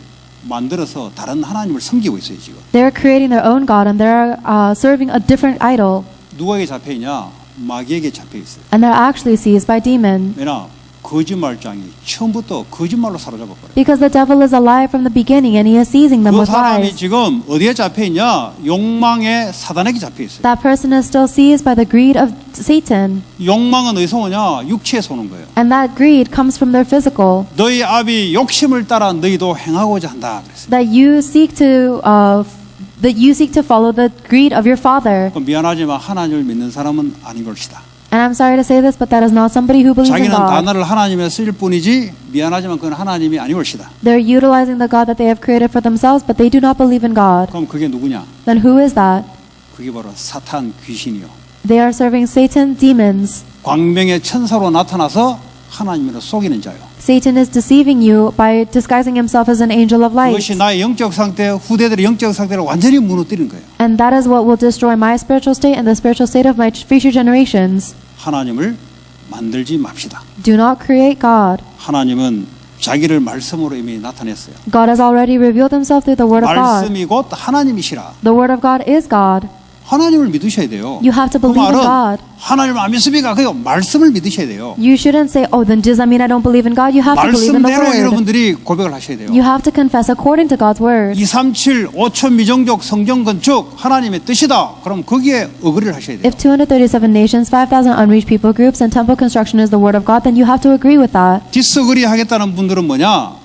만들어서 다른 하나님을 섬기고 있어요 지금. They're creating their own God and they're serving a different idol. 누구에게 잡혀 있냐? 마귀에게 잡혀 있어요. And they're actually seized by demon. 왜냐? 거짓말장이 처음부터 거짓말로 사로잡아 버려요. Because the devil is a liar from the beginning and he is seizing them 그 with 사람이 lies. 지금 어디에 잡혀 있냐? 욕망의 사단에게 잡혀 있어요. That person is still seized by the greed of Satan. 욕망은 어디서 오냐? 육체에서 오는 거예요. And that greed comes from their physical. 너희 아비 욕심을 따라 너희도 행하고자 한다 그랬어요. That you seek to follow the greed of your father. 그럼 미안하지만 하나님을 믿는 사람은 아닌 것이다. And I'm sorry to say this, but that is not somebody who believes in 자기는 God. 단어를 하나님에 쓰일 뿐이지 미안하지만 그건 하나님이 아닌 것이다. They're utilizing the God that they have created for themselves, but they do not believe in God. 그럼 그게 누구냐? Then who is that? 그게 바로 사탄 귀신이요. They are serving Satan, demons. 광명의 천사로 나타나서 하나님으로 속이는 자요. Satan is deceiving you by disguising himself as an angel of light. 그것이 나의 영적 상태, 후대들의 영적 상태를 완전히 무너뜨리는 거예요. And that is what will destroy my spiritual state and the spiritual state of my future generations. 하나님을 만들지 맙시다. Do not create God. 하나님은 자기를 말씀으로 이미 나타냈어요. God has already revealed himself through the word of God. 말씀이 곧 하나님이시라. The word of God is God. 하나님을 믿으셔야 돼요. You have to 그 believe in 말은 God. 하나님을 안 믿습니까? 그요 말씀을 믿으셔야 돼요. You shouldn't say, oh, then does that mean I don't believe in God? You have to believe in the 말씀대로 word. 여러분들이 고백을 하셔야 돼요. You have to confess according to God's word. 237 5천 미종족 성전 건축 하나님의 뜻이다. 그럼 거기에 어그리를 하셔야 돼요. If 237 nations, 5,000 unreached people groups, and temple construction is the word of God, then you have to agree with that. 디스그리 하겠다는 분들은 뭐냐?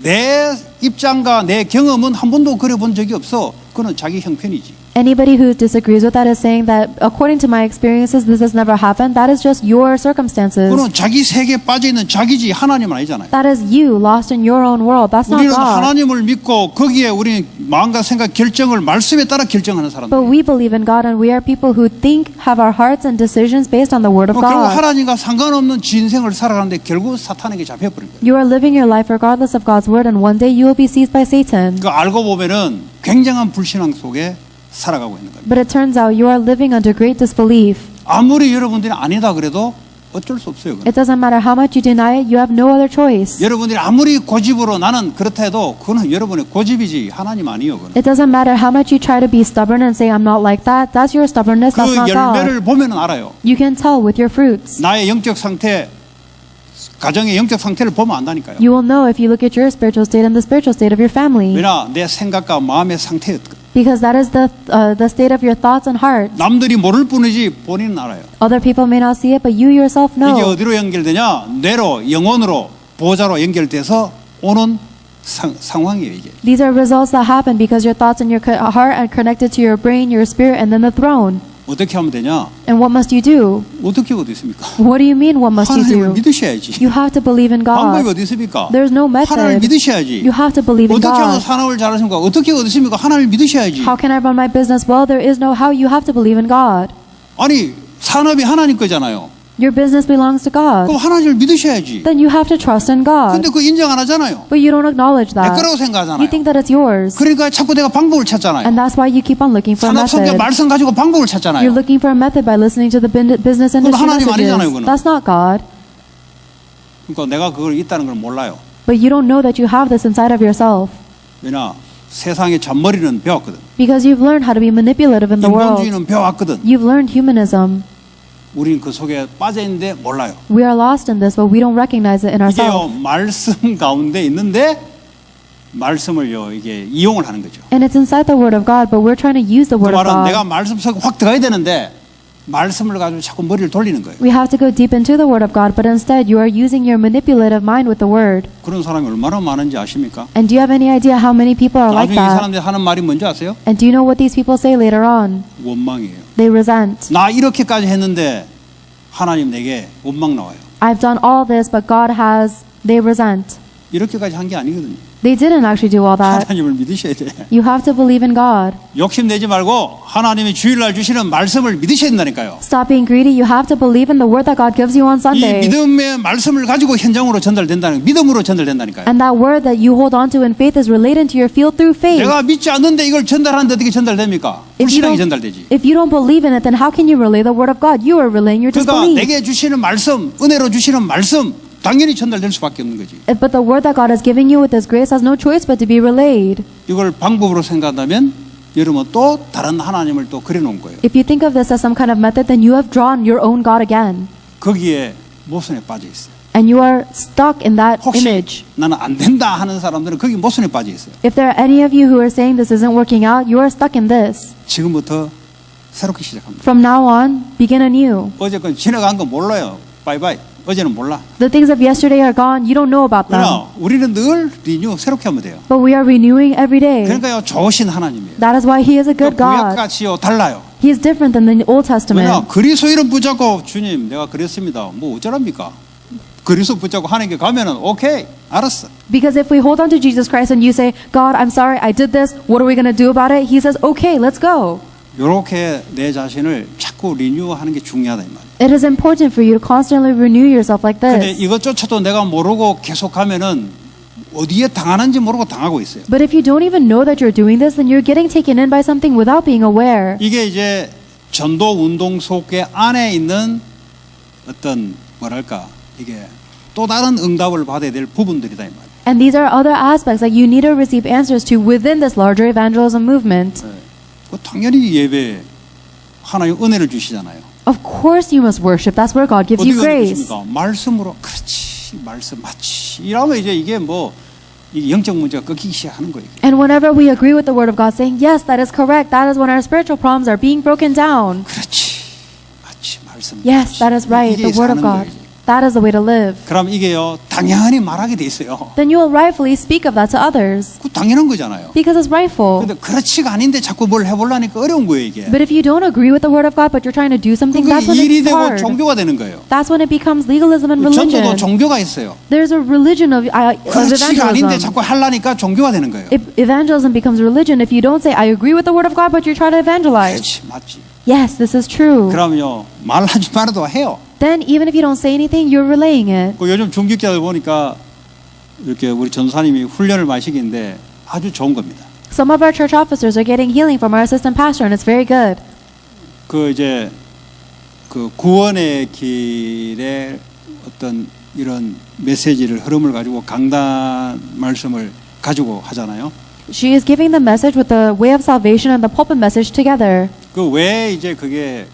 내 입장과 내 경험은 한 번도 그려본 적이 없어. 그건 자기 형편이지. Anybody who disagrees with that is saying that according to my experiences, this has never happened. That is just your circumstances. 그건 자기 세계에 빠져있는 자기지 하나님은 아니잖아요. That is you lost in your own world. That's not 우리는 God. 하나님을 믿고 거기에 우리 마음과 생각 결정을 말씀에 따라 결정하는 사람들. But we believe in God and we are people who think, have our hearts and decisions based on the word of 결국 God. 하나님과 상관없는 인생을 살아가는데 결국 사탄에게 잡혀버린 거예요. You are living your life regardless of God's word and one day you will be seized by Satan. 그 알고 보면은 굉장한 불신앙 속에 살아가고 있는 거예요. But it turns out you are living under great disbelief. 아무리 여러분들이 아니다 그래도 어쩔 수 없어요. 그건. It doesn't matter how much you deny it, you have no other choice. 여러분들이 아무리 고집으로 나는 그렇다 해도 그거는 여러분의 고집이지 하나님 아니요. 그건. It doesn't matter how much you try to be stubborn and say I'm not like that. That's your stubbornness. That's 그 not God. 열매를 보면 알아요. You can tell with your fruits. 나의 영적 상태, 가정의 영적 상태를 보면 안다니까요. You will know if you look at your spiritual state and the spiritual state of your family. 왜냐 내 생각과 마음의 상태였거든. Because that is the state of your thoughts and heart. 남들이 모를 뿐이지 본인은 알아요. Other people may not see it, but you yourself 이게 know. 어디로 연결되냐? 뇌로, 영혼으로, 보좌로 연결돼서 오는 상황이에요 이게. These are results that happen because your thoughts and your heart are connected to your brain, your spirit, and then the throne. 어떻게 하면 되냐? And what must you do? 어떻게 어디 있습니까? What do you mean, what must you 하나님을 do? 믿으셔야지. You have to believe in 방법이 God. 어디 있습니까? There's no 하나님을 method. 믿으셔야지. You have to believe in 어떻게 하면 God. 산업을 잘하십니까? 어떻게 어디 있습니까? 하나님을 믿으셔야지. How can I run my business well? There is no how. You have to believe in God. 아니 산업이 하나님 거잖아요. Your business belongs to 그럼 God. 하나님을 믿으셔야지. Then you have to trust in God. 근데 그 인정 안 하잖아요. But you don't acknowledge 내 that. 거라고 You 생각하잖아요. think that it's yours. 그러니까 자꾸 내가 방법을 찾잖아요. And that's why you keep on looking for a 산업 성경 method. 말씀 가지고 방법을 You're 찾잖아요. looking for a method by listening to the business 그건 industry 하나님 아니잖아요, messages. 그거는. That's not God. 그러니까 내가 그걸 있다는 걸 몰라요. But you don't know that you have this inside of yourself. 왜냐 세상의 잔머리는 배웠거든. Because you've learned how to be manipulative in the world. 인본주의는 배워왔거든. You've learned humanism. 우리는 그 속에 빠져 있는데 몰라요. We are lost in this, but we don't recognize it in 이게요 ourselves. 말씀 가운데 있는데 말씀을요 이게 이용을 하는 거죠. And it's inside the Word of God, but we're trying to use the 그 Word of 말은 내가 God. 말씀 속에 확 들어가야 되는데 말씀을 가지고 자꾸 머리를 돌리는 거예요. We have to go deep into the Word of God, but instead you are using your manipulative mind with the Word. 그런 사람이 얼마나 많은지 아십니까? And do you have any idea how many people are like 나중에 이 that? 사람들이 하는 말이 뭔지 아세요? And do you know what these people say later on? 원망이에요. They resent. 나 이렇게까지 했는데 하나님 내게 원망 나와요. I've done all this, but God has. They resent. 이렇게까지 한 게 아니거든요. They didn't actually do all that. 하나님을 믿으셔야 돼. You have to believe in God. 욕심내지 말고 하나님이 주일날 주시는 말씀을 믿으셔야 된다니까요. Stop being greedy. You have to believe in the word that God gives you on 이 Sunday. 믿음의 말씀을 가지고 현장으로 전달된다는 믿음으로 전달된다니까요. And that word that you hold on to in faith is related to your field through faith. 내가 믿지 않는데 이걸 전달하는데 어떻게 전달됩니까? 불신앙이 전달되지. If you don't believe in it, then how can you relay the word of God? You are relaying your 그러니까 disbelief. 내게 주시는 말씀, 은혜로 주시는 말씀 당연히 전달될 수밖에 없는 거지. But the word that God is giving you with His grace has no choice but to be relayed. 이걸 방법으로 생각한다면 여러분 또 다른 하나님을 또 그려놓은 거예요. If you think of this as some kind of method, then you have drawn your own God again. 거기에 모순에 빠져 있어요. And you are stuck in that 혹시 image. 나는 안 된다 하는 사람들은 거기 모순에 빠져 있어요. If there are any of you who are saying this isn't working out, you are stuck in this. 지금부터 새롭게 시작합니다. From now on, begin anew. 어제 건 지나간 거 몰라요. 바이바이. 어제는 몰라. The things of yesterday are gone. You don't know about them. 그러나 우리는 늘 리뉴 새롭게 하면 돼요. But we are renewing every day. 그러니까요 좋으신 하나님이에요. That is why He is a good God. 구약같이요 달라요. He is different than the Old 왜냐 Testament. 그리스도 이름 붙잡고 주님 내가 그랬습니다. 뭐 어쩌랍니까? 그리스도 붙잡고 하나님께 가면은 오케이 알았어. Because if we hold on to Jesus Christ and you say, God, I'm sorry, I did this. What are we going to do about it? He says, okay, let's go. 이렇게 내 자신을 자꾸 리뉴하는 게 중요하다 이 말이에요. It is important for you to constantly renew yourself like 근데 this. 이것조차도 내가 모르고 계속 하면은 어디에 당하는지 모르고 당하고 있어요. But if you don't even know that you're doing this, then you're getting taken in by something without being aware. 이게 이제 전도 운동 속에 안에 있는 어떤 뭐랄까 이게 또 다른 응답을 받아야 될 부분들이다 이 말이에요. And these are other aspects that you need to receive answers to within this larger evangelism movement. 당연히 예배 하나님 은혜를 주시잖아요. Of course you must worship. That's where God gives you 어디가 grace. 주십니까? 말씀으로 그렇지 말씀 맞지 이러면 이제 이게 뭐 이게 영적 문제가 꺾이기 시작하는 거예요. And whenever we agree with the word of God saying, yes, that is correct, that is when our spiritual problems are being broken down. 그렇지 맞지 말씀 Yes, that is right, 이게 the word of 사는 God. 거예요. That is the way to live. 그럼 이게요 당연히 말하게 돼 있어요. Then you will rightfully speak of that to others. 그 당연한 거잖아요. Because it's rightful. 근데 그렇지가 아닌데 자꾸 뭘 해보려니까 어려운 거예요 이게. But if you don't agree with the word of God, but you're trying to do something, 그게 that's when 일이 it's 되고 hard. 종교가 되는 거예요. That's when it becomes legalism and 전도도 religion. 종교가 있어요. There's a religion of 그렇지가 아닌데 evangelism. 자꾸 하려니까 종교가 되는 거예요. If evangelism becomes religion, if you don't say, I agree with the word of God, but you're trying to evangelize. 그렇지 맞지. Yes, this is true. 그러면요 말하지 말아도 해요. Then even if you don't say anything, you're relaying it. 그 요즘 중직자들 보니까 이렇게 우리 전사님이 훈련을 많이 시키는데 아주 좋은 겁니다. Some of our church officers are getting healing from our assistant pastor, and it's very good. 그 이제 그 구원의 길에 어떤 이런 메시지를 흐름을 가지고 강단 말씀을 가지고 하잖아요. She is giving the message with the way of salvation and the pulpit message together. 그 왜 이제 그게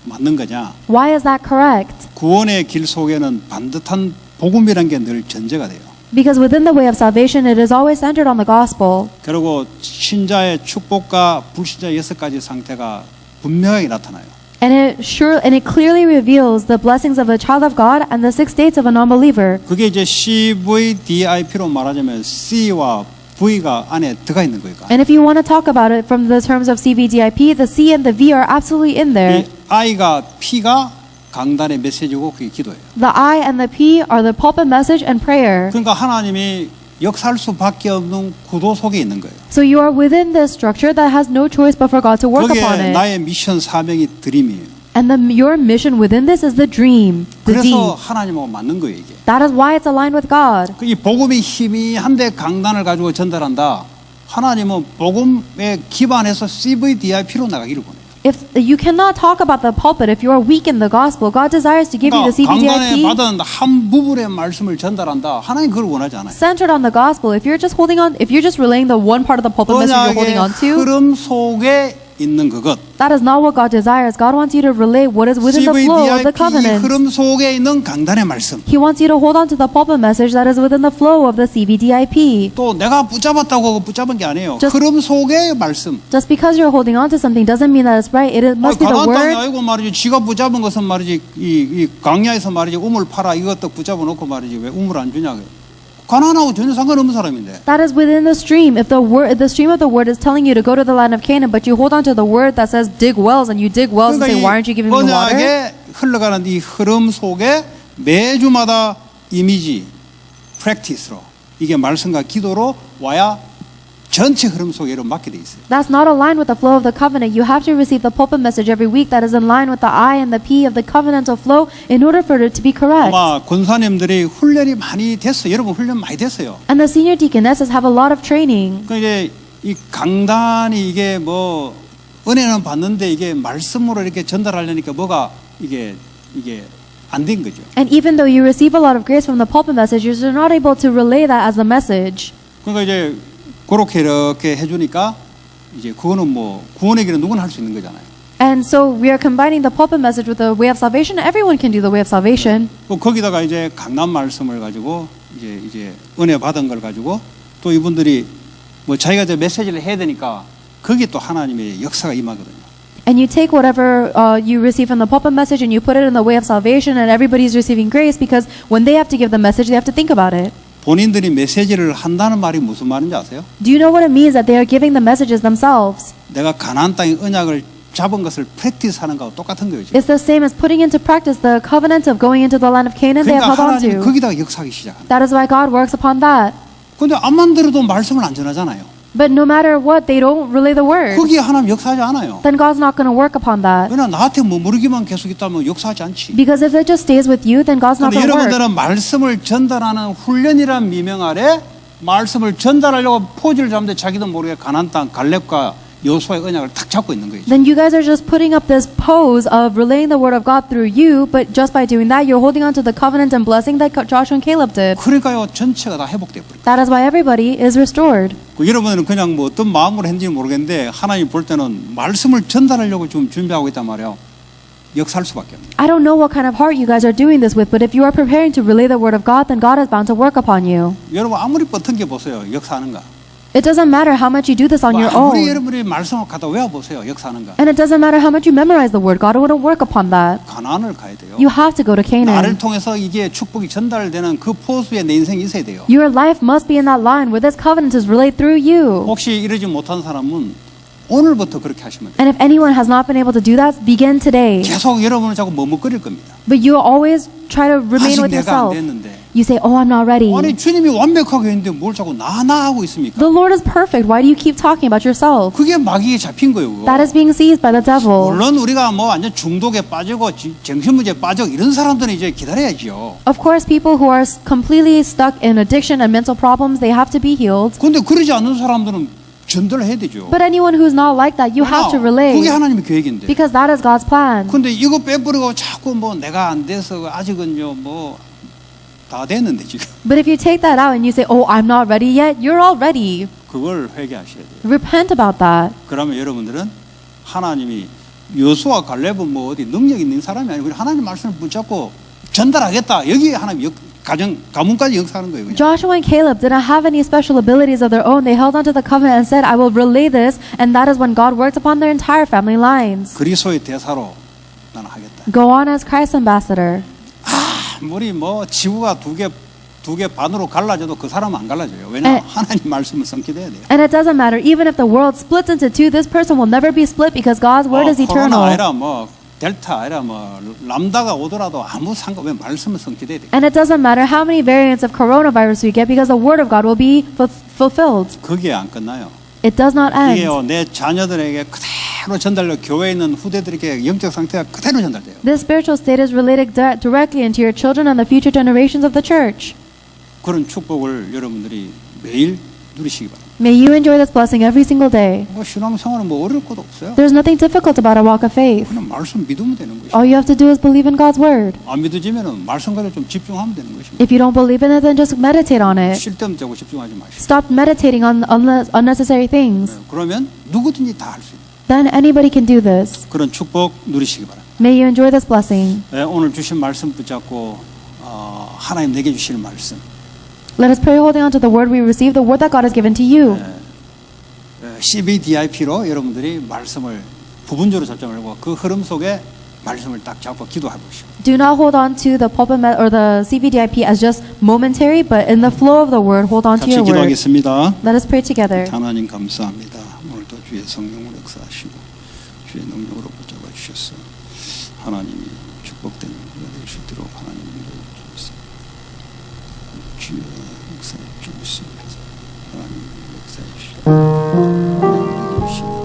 맞는 거냐? Why is that correct? 구원의 길 속에는 반듯한 복음이란 게 늘 전제가 돼요. Because within the way of salvation, it is always centered on the gospel. 그리고 신자의 축복과 불신자 6가지 상태가 분명하게 나타나요. And it clearly reveals the blessings of a child of God and the 6 states of a non-believer. 그게 이제 CVDIP로 말하자면 C와 V가 안에 들어가 있는 거예요. And if you want to talk about it from the terms of CVDIP, the C and the V are absolutely in there. 이 I가 P가 강단의 메시지고 그게 기도예요. The I and the P are the pulpit message and prayer. 그러니까 하나님이 역사할 수밖에 없는 구도 속에 있는 거예요. So you are within this structure that has no choice but for God to work upon 거기에 it. 나의 미션 사명이 드림이에요. And your mission within this is the dream, the D. 그래서 하나님하고 맞는 거예요 이게. That is why it's aligned with God. 이 복음이 희미한데 강단을 가지고 전달한다. 하나님은 복음에 기반해서 CVDIP로 나가기를 원해요. If you cannot talk about the pulpit if you are weak in the gospel, God desires to give you the 강단에 CVDIP 받은 한 부분의 말씀을 전달한다. 하나님 그걸 원하지 않아요. centered on the gospel. If you're just relaying the one part of the pulpit message you're holding on 언약의 to, 흐름 속에 있는 그것. that is not what God desires. God wants you to relay what is within the flow of the CVDIP covenant. 흐름 속에 있는 강단의 말씀. He wants you to hold on to the pulpit message that is within the flow of the CVDIP. 또 내가 붙잡았다고 붙잡은 게 아니에요. Just- 흐름 속의 말씀. Just because you're holding on to something doesn't mean that it's right. It must be the 가나안 땅이 word. 아니고 말이지. 지가 붙잡은 것은 말이지. 이 광야에서 말이지. 우물 팔아 이것도 붙잡아 놓고 말이지. 왜 우물 안 주냐. 가나안하고 전혀 상관없는 사람인데. That is within the stream. If the stream of the word is telling you to go to the land of Canaan, but you hold on to the word that says dig wells, and you dig wells and say, why aren't you giving me water? 언약에 흘러가는 이 흐름 속에 매주마다 이미지, 프랙티스로 이게 말씀과 기도로 와야 전체 흐름 속에 이런 맞게 돼 있어요. That's not aligned with the flow of the covenant. You have to receive the pulpit message every week that is in line with the I and the P of the covenantal flow in order for it to be correct. 아마 권사님들이 훈련이 많이 됐어요. 여러분 훈련 많이 됐어요. And the senior deaconesses have a lot of training. 그 이제 이 강단이 이게 뭐 은혜는 받는데 이게 말씀으로 이렇게 전달하려니까 뭐가 이게 안 된 거죠. And even though you receive a lot of grace from the pulpit message, you're not able to relay that as a message. 그러니까 이제 그렇게 이렇게 해주니까 이제 그거는 뭐 구원의 길은 누구나 할 수 있는 거잖아요. And so we are combining the pulpit message with the way of salvation. Everyone can do the way of salvation. 또 거기다가 이제 강단 말씀을 가지고 이제 은혜 받은 걸 가지고 또 이분들이 뭐 자기가 이제 메시지를 해야 되니까 거기 또 하나님의 역사가 임하거든요. And you take whatever you receive from the pulpit message and you put it in the way of salvation, and everybody's receiving grace because when they have to give the message, they have to think about it. 본인들이 메시지를 한다는 말이 무슨 말인지 아세요? Do you know what it means that they are giving the messages themselves? 내가 가나안 땅의 언약을 잡은 것을 프랙티스하는 거하고 똑같은 거예요. 지금. It's the same as putting into practice the covenant of going into the land of Canaan they have 그러니까 held on 하나님이 to. 거기다가 역사하기 시작합니다. That is why God works upon that. 근데 암만 들어도 말씀을 안 전하잖아요. But no matter what, they don't relay the word. 거기에 하나님 역사하지 않아요. Then God's not going to work upon that. 그러나 나한테 머무르기만 계속 있다면 역사하지 않지. Because if it just stays with you, then God's not 근데 going to work. 여러분들은 말씀을 전달하는 훈련이란 미명 아래 말씀을 전달하려고 포즈를 잡는데 자기도 모르게 가나안 땅 갈렙과 여호수아의 언약을 탁 잡고 있는 거예요. Then you guys are just putting up this pose of relaying the word of God through you, but just by doing that, you're holding on to the covenant and blessing that Joshua and Caleb did. 그러니까요 전체가 다 회복돼 버려요. That is why everybody is restored. 여러분은 그냥 뭐 어떤 마음으로 했는지 모르겠는데 하나님 볼 때는 말씀을 전달하려고 좀 준비하고 있단 말이에요. 역사할 수밖에 없어요. I don't know what kind of heart you guys are doing this with, but if you are preparing to relay the word of God, then God is bound to work upon you. 여러분 아무리 뻗은 게 보세요. 역사하는가. It doesn't matter how much you do this on your 아무리 own. 여러분이 말씀을 갖다 외워보세요. 역사하는가. And it doesn't matter how much you memorize the word. God wouldn't work upon that. 가나안을 가야 돼요. You have to go to 나를 Canaan. 통해서 이게 축복이 전달되는 그 포수에 내 인생이 있어야 돼요. Your life must be in that line where this covenant is relayed through you. 혹시 이러지 못한 사람은 오늘부터 그렇게 하시면 돼요. And if anyone has not been able to do that, begin today. 계속 여러분을 자꾸 머뭇거릴 겁니다. But you always try to remain 아직 with 내가 안 yourself. 됐는데. You say, oh, I'm not ready. 아니 주님이 완벽하게 했는데 뭘 자꾸 나 하고 있습니까? The Lord is perfect. Why do you keep talking about yourself? 그게 마귀에 잡힌 거예요. 그거. That is being seized by the devil. 물론 우리가 뭐 완전 중독에 빠지고 정신문제에 빠지고 이런 사람들은 이제 기다려야죠. Of course, people who are completely stuck in addiction and mental problems, they have to be healed. 근데 그러지 않는 사람들은 전달을 해야 되죠. But anyone who's not like that, you have to relay. 그게 하나님의 계획인데. Because that is God's plan. 근데 이거 빼버리고 자꾸 뭐 내가 안 돼서 아직은요 뭐 다 됐는데 지금 But if you take that out and you say, oh, I'm not ready yet, you're all ready. 그걸 회개하셔야 돼요. Repent about that. 그러면 여러분들은 하나님이 여호수아 갈렙은 뭐 어디 능력 있는 사람이 아니고 하나님 말씀을 붙잡고 전달하겠다. 여기 하나님 가문까지 역사하는 거예요. 그냥. Joshua and Caleb didn't have any special abilities of their own. They held onto the covenant and said, I will relay this. And that is when God worked upon their entire family lines. 그리스도의 대사로 나는 하겠다. Go on as Christ's ambassador. 아무리 뭐 지구가 두 두 개 반으로 갈라져도 그 사람은 안 갈라져요. 왜냐하면 하나님 말씀을 성취돼야 돼요. And it doesn't matter. Even if the world splits into two, this person will never be split because God's word is 코로나 eternal. 아니라 뭐 델타 아니라 뭐 람다가 오더라도 아무 상관 왜 말씀을 성취돼야 돼요. And it doesn't matter how many variants of coronavirus we get because the word of God will be fulfilled. 거기에 안 끝나요. It does not end. 이게요 내 자녀들에게 그대로 전달되고 교회에 있는 후대들에게 영적 상태가 그대로 전달돼요. This spiritual state is related directly into your children and the future generations of the church. 그런 축복을 여러분들이 매일 누리시기 바랍니다. May you enjoy this blessing every single day. 뭐 신앙생활은 뭐 어려울 것도 없어요. There's nothing difficult about a walk of faith. 그냥 말씀 믿으면 되는 것이죠. All you have to do is believe in God's word. 안 믿어지면은 말씀 가지고 좀 집중하면 되는 것입니다. If you don't believe in it, then just meditate on it. 쓸데없는 자고 집중하지 마시고. Stop meditating on unnecessary things. 그러면 누구든지 다 할 수 있는 Then anybody can do this. 그런 축복 누리시기 바랍니다. May you enjoy this blessing. 오늘 주신 말씀 붙잡고 하나님 내게 주시는 말씀. Let us pray holding on to the word we receive, the word that God has given to you. CBDIP로 여러분들이 말씀을 부분적으로 잡지 말고 그 흐름 속에 말씀을 딱 잡고 기도해 보시고. Do not hold on to the pulpit or the CVDIP as just momentary, but in the flow of the word, hold on to 같이 your word. 기도하겠습니다. Let us pray together. 하나님 감사합니다. 오늘도 주의 성령으로 역사하시고 주의 능력으로 붙잡아 주셔서 하나님이 축복된 우리가 될 수 있도록 하나님 인도해 주셔서 주의 역사해 주십시오. 하나님 역사해 주시옵소서.